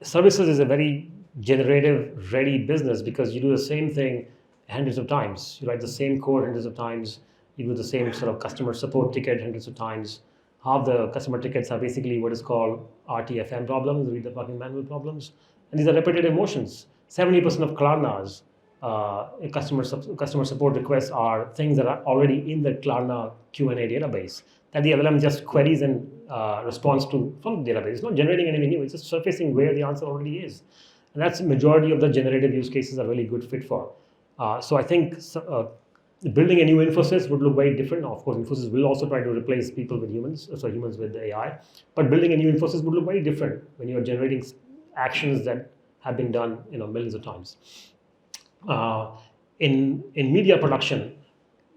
services is a very generative ready business because you do the same thing hundreds of times. You write the same code hundreds of times. You do the same sort of customer support ticket hundreds of times. Half the customer tickets are basically what is called RTFM problems, read the fucking manual problems. And these are repetitive motions. 70% of Klarna's customer support requests are things that are already in the Klarna Q&A database that the LLM just queries and responds to from the database. It's not generating anything new. It's just surfacing where the answer already is. And that's the majority of the generative use cases are really good fit for. So I think building a new Infosys would look very different. Now, of course, Infosys will also try to replace people with humans, humans with AI. But building a new Infosys would look very different when you are generating actions that have been done millions of times. In media production,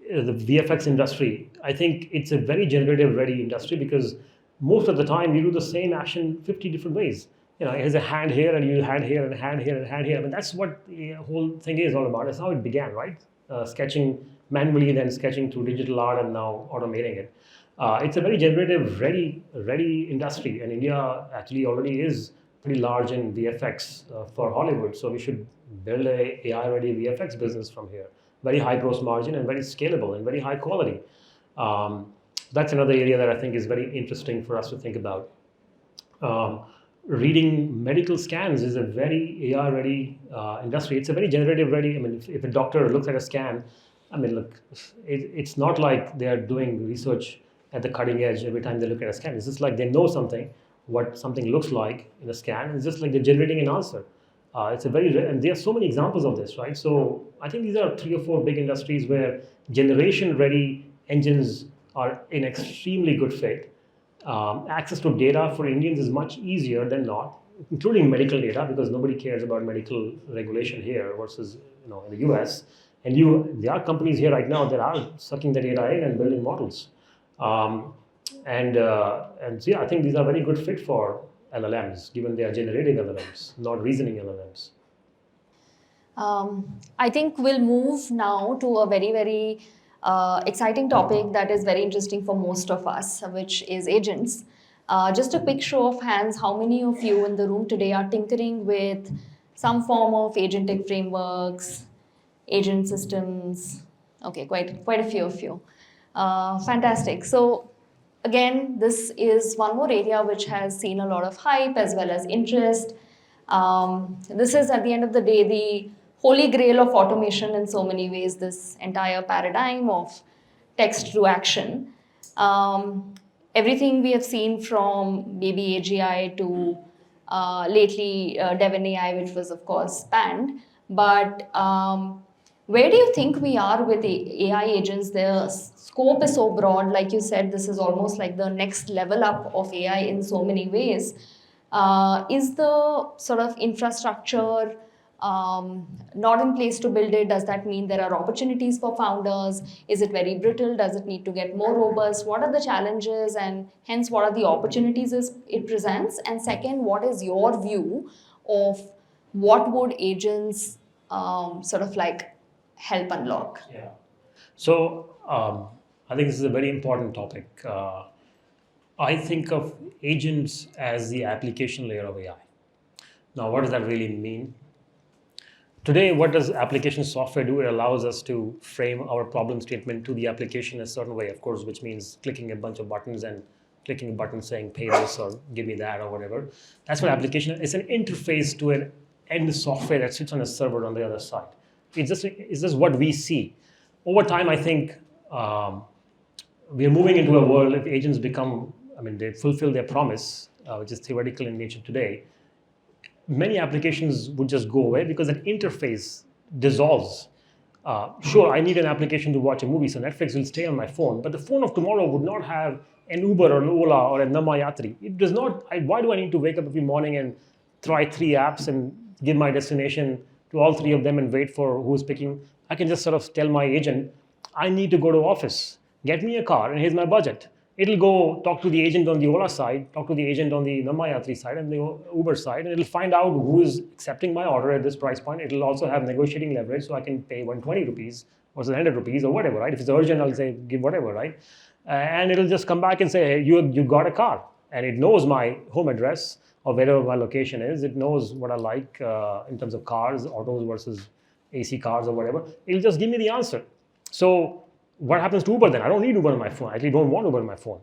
the VFX industry, I think it's a very generative ready industry because most of the time you do the same action 50 different ways. Here's a hand here and you hand here and a hand here and a hand here. I mean, that's what the whole thing is all about. That's how it began, right? Sketching manually, then sketching through digital art, and now automating it. It's a very generative ready industry, and India actually already is pretty large in VFX for Hollywood. So we should build a AI-ready VFX business from here. Very high gross margin and very scalable and very high quality. That's another area that I think is very interesting for us to think about. Reading medical scans is a very AI-ready industry. It's a very generative-ready. I mean, if a doctor looks at a scan, I mean, look, it's not like they are doing research at the cutting edge every time they look at a scan. It's just like they know what something looks like in a scan. It's just like they're generating an answer. It's a and there are so many examples of this, right? So I think these are 3 or 4 big industries where generation-ready engines are an extremely good fit. Access to data for Indians is much easier than not, including medical data, because nobody cares about medical regulation here versus in the US. And there are companies here right now that are sucking the data in and building models. So yeah, I think these are very good fit for LLMs, given they are generating LLMs, not reasoning LLMs. I think we'll move now to a very, very exciting topic that is very interesting for most of us, which is agents. Just a quick show of hands, how many of you in the room today are tinkering with some form of agentic frameworks, agent systems? Okay, quite a few of you. Fantastic. So again, this is one more area which has seen a lot of hype as well as interest. This is, at the end of the day, the holy grail of automation in so many ways, this entire paradigm of text to action. Everything we have seen from maybe AGI to lately Devon AI, which was of course banned. But where do you think we are with the AI agents? The scope is so broad. Like you said, this is almost like the next level up of AI in so many ways. Is the sort of infrastructure not in place to build it? Does that mean there are opportunities for founders? Is it very brittle? Does it need to get more robust? What are the challenges, and hence what are the opportunities it presents? And second, what is your view of what would agents sort of like help unlock? Yeah. So I think this is a very important topic. I think of agents as the application layer of AI. Now, what does that really mean? Today, what does application software do? It allows us to frame our problem statement to the application a certain way, of course, which means clicking a bunch of buttons and clicking a button saying pay this or give me that or whatever. That's what application is. It's an interface to an end software that sits on a server on the other side. It's just what we see. Over time, I think we are moving into a world if agents they fulfill their promise, which is theoretical in nature today. Many applications would just go away because that interface dissolves. Sure, I need an application to watch a movie, so Netflix will stay on my phone, but the phone of tomorrow would not have an Uber or an Ola or a Namayatri. It does not. Why do I need to wake up every morning and try 3 apps and give my destination to all 3 of them and wait for who's picking? I can just sort of tell my agent, I need to go to office. get me a car and here's my budget. It'll go talk to the agent on the Ola side, talk to the agent on the Namayatri side and the Uber side, and it'll find out who is accepting my order at this price point. It'll also have negotiating leverage, so I can pay 120 rupees versus 100 rupees or whatever, right? If it's urgent, I'll say give whatever, right? And it'll just come back and say, hey, you got a car, and it knows my home address or wherever my location is. It knows what I like in terms of cars, autos versus AC cars or whatever. It'll just give me the answer. So what happens to Uber then? I don't need Uber on my phone. I actually don't want Uber on my phone.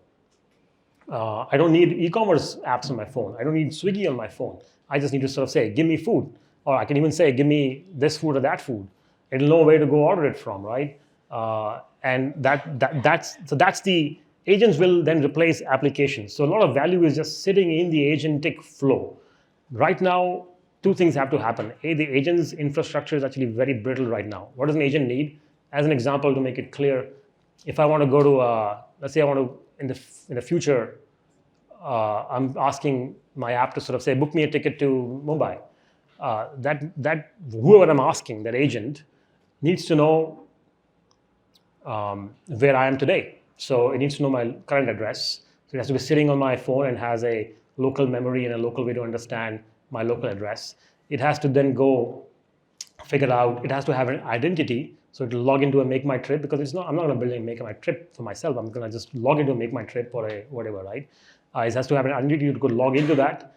I don't need e-commerce apps on my phone. I don't need Swiggy on my phone. I just need to sort of say, give me food. Or I can even say, give me this food or that food. It'll know where to go order it from, right? And that's the agents will then replace applications. So a lot of value is just sitting in the agentic flow. Right now, two things have to happen. A, the agent's infrastructure is actually very brittle right now. What does an agent need? As an example, to make it clear, if I want to go to, let's say I want to, in the future, I'm asking my app to sort of say, book me a ticket to Mumbai. That whoever I'm asking, that agent, needs to know where I am today. So it needs to know my current address. So it has to be sitting on my phone and has a local memory and a local way to understand my local address. It has to then go figure out, it has to have an identity. So it'll log into a Make My Trip, because I'm not going to build a Make My Trip for myself. I'm going to just log into a Make My Trip or a whatever, right? It has to have an identity to go log into that.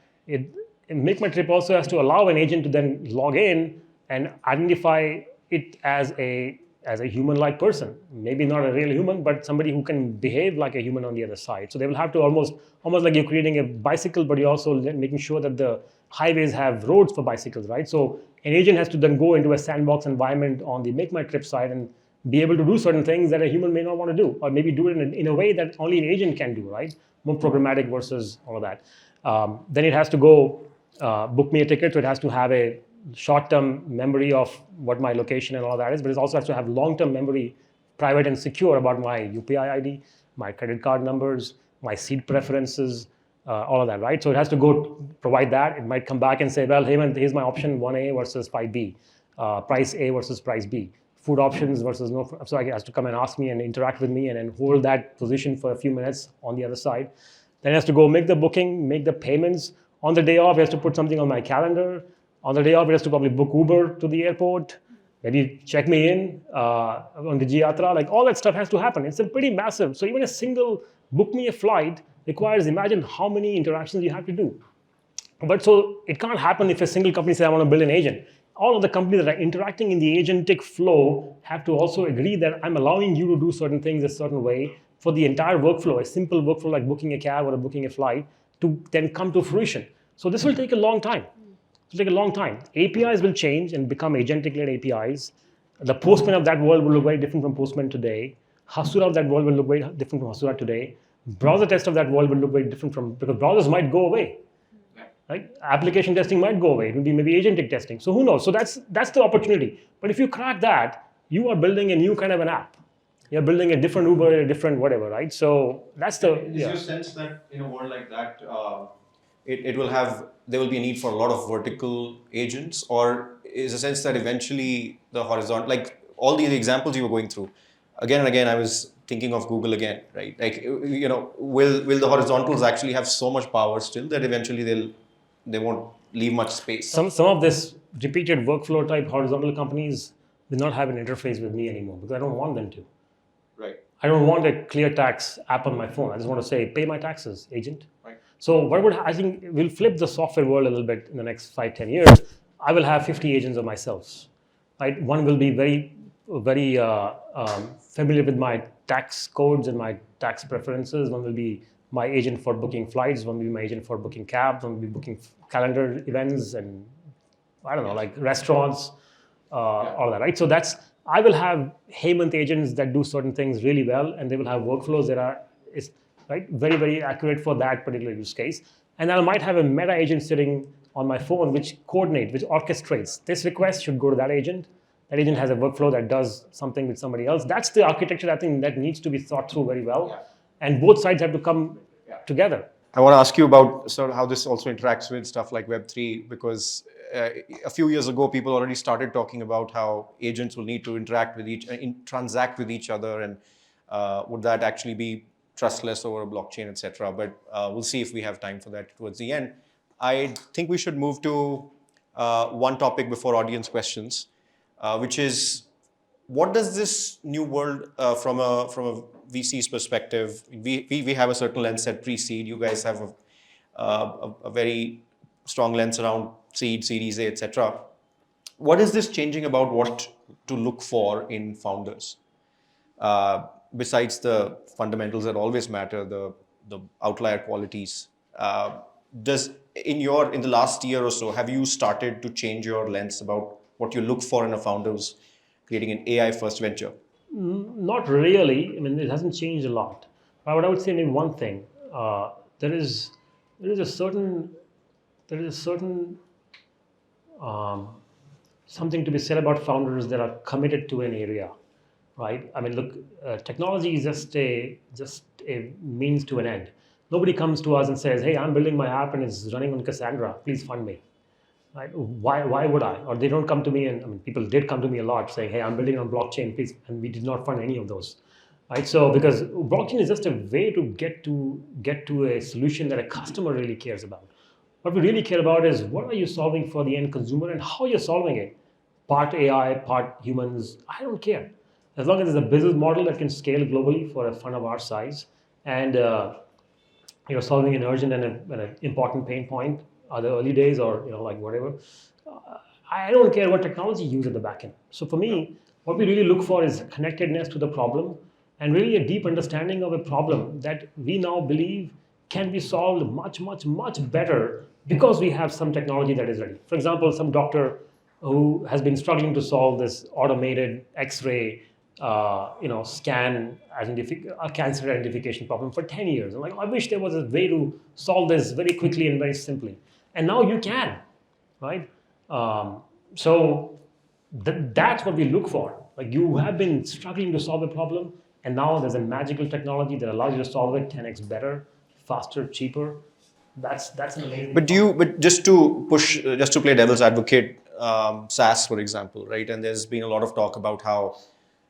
Make My Trip also has to allow an agent to then log in and identify it as a human-like person. Maybe not a real human, but somebody who can behave like a human on the other side. So they will have to almost like you're creating a bicycle, but you're also making sure that the highways have roads for bicycles, right? So an agent has to then go into a sandbox environment on the Make My Trip side and be able to do certain things that a human may not want to do, or maybe do it in a way that only an agent can do, right? More programmatic versus all of that. Then it has to go book me a ticket, so it has to have a short-term memory of what my location and all that is, but it also has to have long-term memory, private and secure, about my UPI ID, my credit card numbers, my seat preferences, all of that, right? So it has to go provide that. It might come back and say, well, Hemant, here's my option 1A versus 5B, price A versus price B, food options versus no. So it has to come and ask me and interact with me and then hold that position for a few minutes on the other side. Then it has to go make the booking, make the payments. On the day off, it has to put something on my calendar. On the day off, it has to probably book Uber to the airport, maybe check me in on the Jiyatra. Like all that stuff has to happen. It's a pretty massive. So even a single book me a flight requires, imagine how many interactions you have to do. But so it can't happen if a single company says, I want to build an agent. All of the companies that are interacting in the agentic flow have to also agree that I'm allowing you to do certain things a certain way for the entire workflow, a simple workflow like booking a cab or booking a flight, to then come to fruition. So this will take a long time. It'll take a long time. APIs will change and become agentic-led APIs. The Postman of that world will look very different from Postman today. Hasura of that world will look very different from Hasura today. Browser test of that world will look very different because browsers might go away. Right? Application testing might go away. It will be maybe agentic testing. So who knows? So that's the opportunity. But if you crack that, you are building a new kind of an app. You're building a different Uber, a different whatever, right? So that's the. Is your sense that in a world like that, there will be a need for a lot of vertical agents, or is a sense that eventually the horizontal, like all the examples you were going through, again and again, I was thinking of Google again, right? Like, will the horizontals actually have so much power still that eventually they won't leave much space? Some of this repeated workflow type horizontal companies will not have an interface with me anymore because I don't want them to. Right. I don't want a clear tax app on my phone. I just want to say, pay my taxes, agent. Right. So I think we'll flip the software world a little bit in the next 5-10 years. I will have 50 agents of myself. Right? One will be very, very familiar with my tax codes and my tax preferences. One will be my agent for booking flights. One will be my agent for booking cabs. One will be booking calendar events and I don't know, like restaurants, all that, right? So I will have Hemant agents that do certain things really well, and they will have workflows that are right, very, very accurate for that particular use case. And I might have a meta agent sitting on my phone which coordinates, which orchestrates. This request should go to that agent. That agent has a workflow that does something with somebody else. That's the architecture, I think, that needs to be thought through very well. Yeah. And both sides have to come together. I want to ask you about sort of how this also interacts with stuff like Web3, because a few years ago, people already started talking about how agents will need to transact with each other, and Would that actually be trustless over a blockchain, etc.? But we'll see if we have time for that towards the end. I think we should move to one topic before audience questions, which is what does this new world from a VC's perspective? We have a certain lens at pre-seed. You guys have a very strong lens around seed, Series A, etc. What is this changing about what to look for in founders? Besides the fundamentals that always matter, the outlier qualities. Does in the last year or so, have you started to change your lens about what you look for in a founder who's creating an AI first venture? Not really. I mean, it hasn't changed a lot. But what I would say maybe one thing, there is a certain something to be said about founders that are committed to an area, right? I mean, look, technology is just a means to an end. Nobody comes to us and says, "Hey, I'm building my app and it's running on Cassandra. Please fund me." Right? Why would I? Or they don't come to me, and I mean, people did come to me a lot saying, "Hey, I'm building on blockchain, please," and we did not fund any of those, right? So because blockchain is just a way to get to a solution that a customer really cares about. What we really care about is what are you solving for the end consumer and how you're solving it. Part AI, part humans, I don't care. As long as it's a business model that can scale globally for a fund of our size, and you're solving an urgent and an important pain point, are the early days or like whatever. I don't care what technology you use at the back end. So for me, what we really look for is connectedness to the problem and really a deep understanding of a problem that we now believe can be solved much, much, much better because we have some technology that is ready. For example, some doctor who has been struggling to solve this automated X-ray, scan a cancer identification problem for 10 years. I'm like, I wish there was a way to solve this very quickly and very simply. And now you can, right? So that's what we look for. Like you have been struggling to solve a problem, and now there's a magical technology that allows you to solve it 10x better, faster, cheaper. That's an amazing. But just to play devil's advocate, SaaS, for example, right? And there's been a lot of talk about how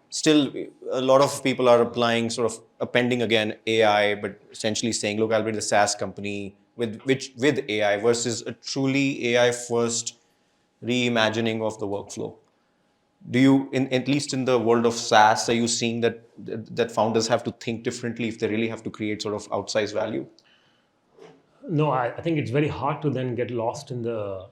still a lot of people are applying sort of appending again AI, but essentially saying, look, I'll build a SaaS company with AI versus a truly AI first reimagining of the workflow. Do you, at least in the world of SaaS, are you seeing that founders have to think differently if they really have to create sort of outsized value? No, I think it's very hard to then get lost in the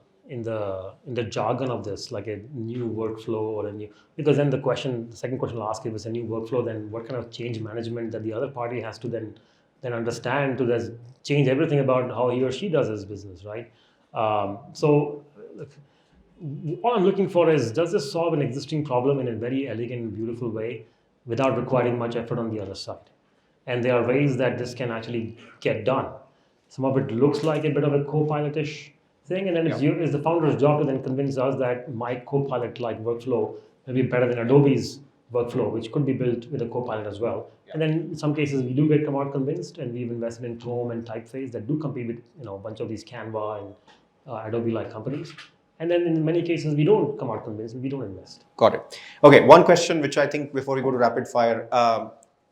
jargon of this, like a new workflow or a new, because then the second question I'll ask you is a new workflow, then what kind of change management that the other party has to then understand to just change everything about how he or she does his business, right? So all I'm looking for is, does this solve an existing problem in a very elegant, beautiful way without requiring much effort on the other side? And there are ways that this can actually get done. Some of it looks like a bit of a co-pilot-ish thing, and then it's the founder's job to then convince us that my co-pilot-like workflow may be better than Adobe's workflow, which could be built with a co-pilot as well. And then in some cases we do come out convinced, and we've invested in Chrome and Typeface that do compete with a bunch of these Canva and Adobe-like companies. And then in many cases we don't come out convinced and we don't invest. Got it. Okay, one question which I think before we go to rapid fire,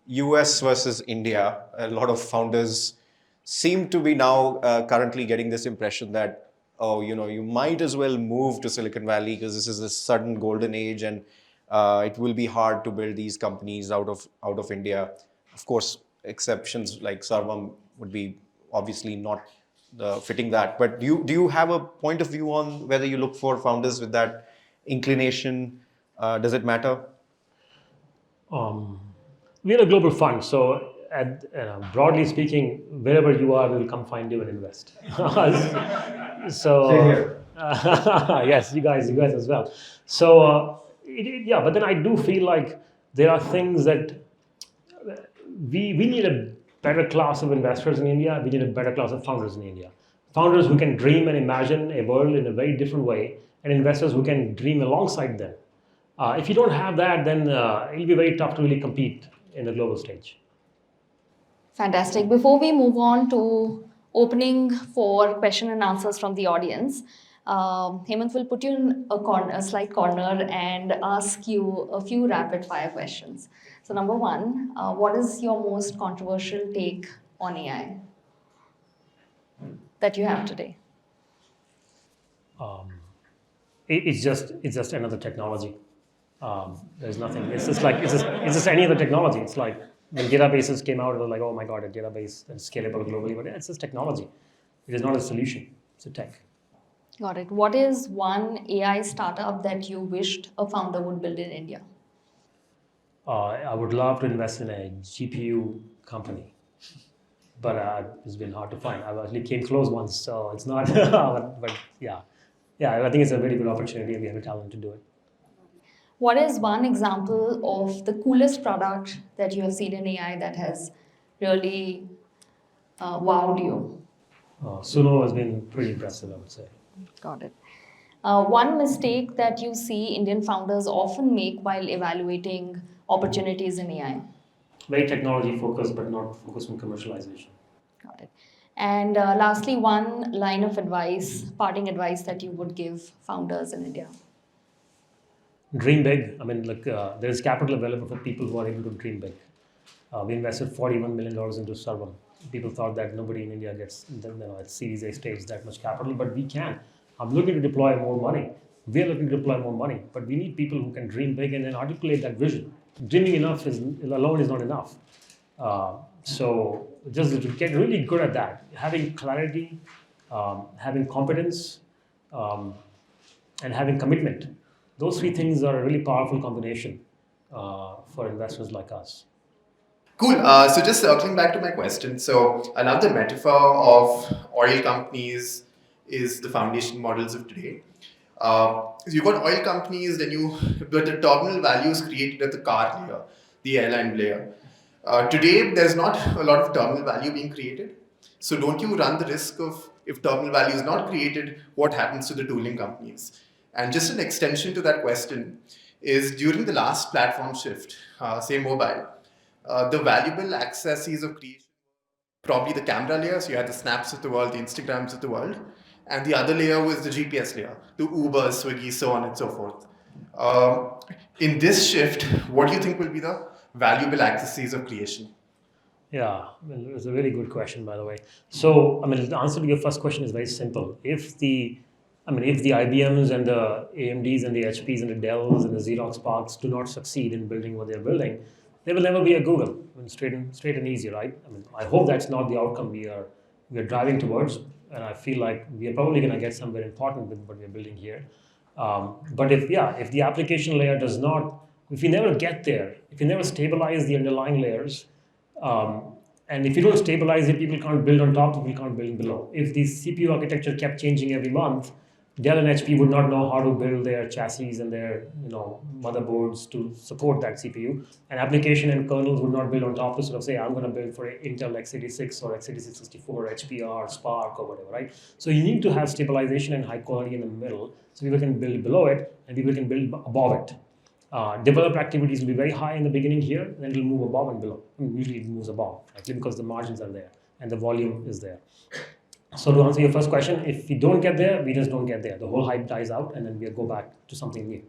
US versus India, a lot of founders seem to be now currently getting this impression that, you might as well move to Silicon Valley because this is a sudden golden age, and it will be hard to build these companies out of India. Of course, exceptions like Sharma would be obviously not fitting that. But do you have a point of view on whether you look for founders with that inclination? Does it matter? We're a global fund, so broadly speaking, wherever you are, we will come find you and invest. So Same here. yes, you guys as well. So but then I do feel like there are things that we need a better class of investors in India. We need a better class of founders in India. Founders who can dream and imagine a world in a very different way, and investors who can dream alongside them. If you don't have that, then it'll be very tough to really compete in the global stage. Fantastic. Before we move on to opening for question and answers from the audience, Hemant will put you in a slight corner and ask you a few rapid fire questions. So, number one, what is your most controversial take on AI that you have today? It's just another technology. There's nothing. It's just any other technology. It's like when databases came out, it was like, oh my god, a database that's scalable globally. But it's just technology. It is not a solution. It's a tech. Got it. What is one AI startup that you wished a founder would build in India? I would love to invest in a GPU company, but it's been hard to find. I actually came close once, so it's not. but yeah, I think it's a very good opportunity, and we have the talent to do it. What is one example of the coolest product that you have seen in AI that has really wowed you? Suno has been pretty impressive, I would say. Got it. One mistake that you see Indian founders often make while evaluating opportunities in AI. Very technology focused, but not focused on commercialization. Got it. And lastly, one line of advice, parting advice that you would give founders in India. Dream big. I mean, there's capital available for people who are able to dream big. We invested $41 million into Sharma. People thought that nobody in India gets, at Series A stage that much capital, but we can. I'm looking to deploy more money. We're looking to deploy more money, but we need people who can dream big and then articulate that vision. Dreaming alone is not enough. So just to get really good at that, having clarity, having competence, and having commitment. Those three things are a really powerful combination for investors like us. Cool. So just circling back to my question. So I love the metaphor of oil companies is the foundation models of today. So you've got oil companies, but the terminal value is created at the car layer, the airline layer. Today, there's not a lot of terminal value being created. So don't you run the risk of, if terminal value is not created, what happens to the tooling companies? And just an extension to that question is during the last platform shift, say mobile, the valuable accessories of creation, probably the camera layer, so you had the snaps of the world, the Instagrams of the world, and the other layer was the GPS layer, the Uber, Swiggy, so on and so forth. In this shift, what do you think will be the valuable accessories of creation? Yeah, it's a really good question, by the way. So, the answer to your first question is very simple. If the IBMs and the AMDs and the HPs and the Dells and the Xerox Parks do not succeed in building what they're building, there will never be a Google. Straight and easy, right? I hope that's not the outcome we are driving towards, and I feel like we are probably going to get somewhere important with what we're building here. But if the application layer does not, if we never get there, if we never stabilize the underlying layers, and if you don't stabilize it, people can't build on top, people can't build below. If the CPU architecture kept changing every month, Dell and HP would not know how to build their chassis and their motherboards to support that CPU. And application and kernels would not build on top to sort of say, I'm going to build for Intel x86 or x86 64, HPR, Spark or whatever, right? So you need to have stabilization and high quality in the middle so people can build below it and people can build above it. Developer activities will be very high in the beginning here, and then it'll move above and below. Usually it moves above, actually, because the margins are there and the volume is there. So to answer your first question, if we don't get there, we just don't get there. The whole hype dies out, and then we go back to something new.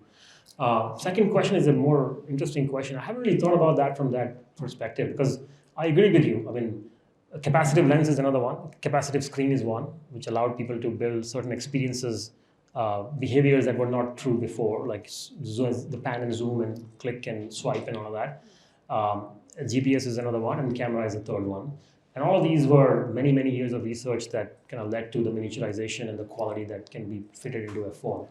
Second question is a more interesting question. I haven't really thought about that from that perspective because I agree with you. A capacitive lens is another one. Capacitive screen is one, which allowed people to build certain experiences, behaviors that were not true before, like the pan and zoom and click and swipe and all of that. GPS is another one, and camera is the third one. And all of these were many, many years of research that kind of led to the miniaturization and the quality that can be fitted into a phone.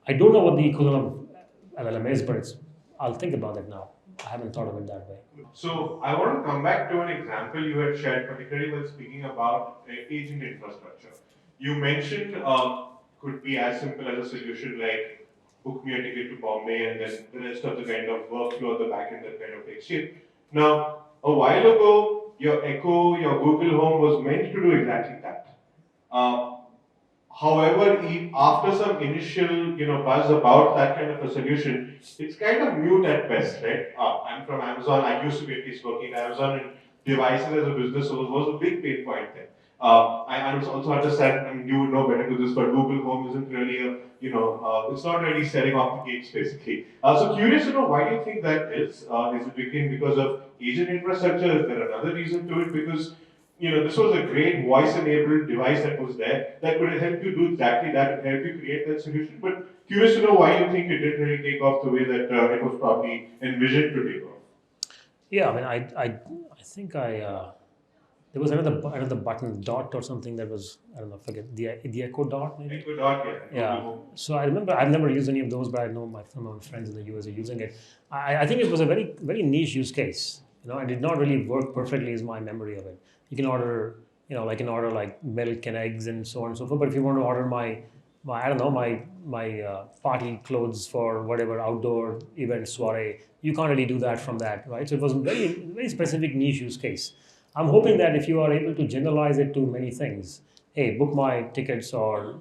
I don't know what the equivalent of LLM is, but I'll think about it now. I haven't thought of it that way. So I want to come back to an example you had shared, particularly when speaking about agent infrastructure. You mentioned could be as simple as a solution like book me a ticket to Bombay and then the rest of the kind of workflow at the back end that kind of takes shape. Now, a while ago, your Echo, your Google Home was meant to do exactly that. However, after some initial buzz about that kind of a solution, it's kind of mute at best, right? I'm from Amazon. I used to be at least working at Amazon, and devices as a business was a big pain point there. I also understand, I mean, you would know better to this, but Google Home isn't really it's not really setting off the gates basically. So curious to know, why do you think that is? Is it because of agent infrastructure? Is there another reason to it? Because this was a great voice-enabled device that was there that could help you do exactly that and help you create that solution. But curious to know why you think it didn't really take off the way that it was probably envisioned to take off. Yeah, I mean, I think there was another button, dot or something that was, I don't know, forget the Echo Dot maybe. It could not get. Yeah. So I remember I've never used any of those, but I know some of my friends in the US are using it. I think it was a very niche use case. It did not really work perfectly, is my memory of it. You can order, like milk and eggs and so on and so forth. But if you want to order my I don't know, my party clothes for whatever outdoor event soiree, you can't really do that from that, right? So it was a very specific niche use case. I'm hoping that if you are able to generalize it to many things, hey, book my tickets, or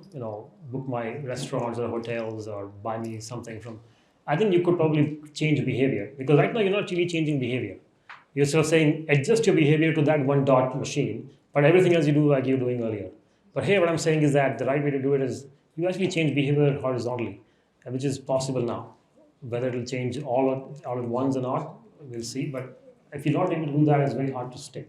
book my restaurants or hotels, or buy me something from, I think you could probably change behavior, because right now you're not really changing behavior. You're still saying adjust your behavior to that one dot machine, but everything else you do like you're doing earlier. But here what I'm saying is that the right way to do it is you actually change behavior horizontally, which is possible now. Whether it'll change all at once or not, we'll see. But if you're not able to do that, it's very hard to stick.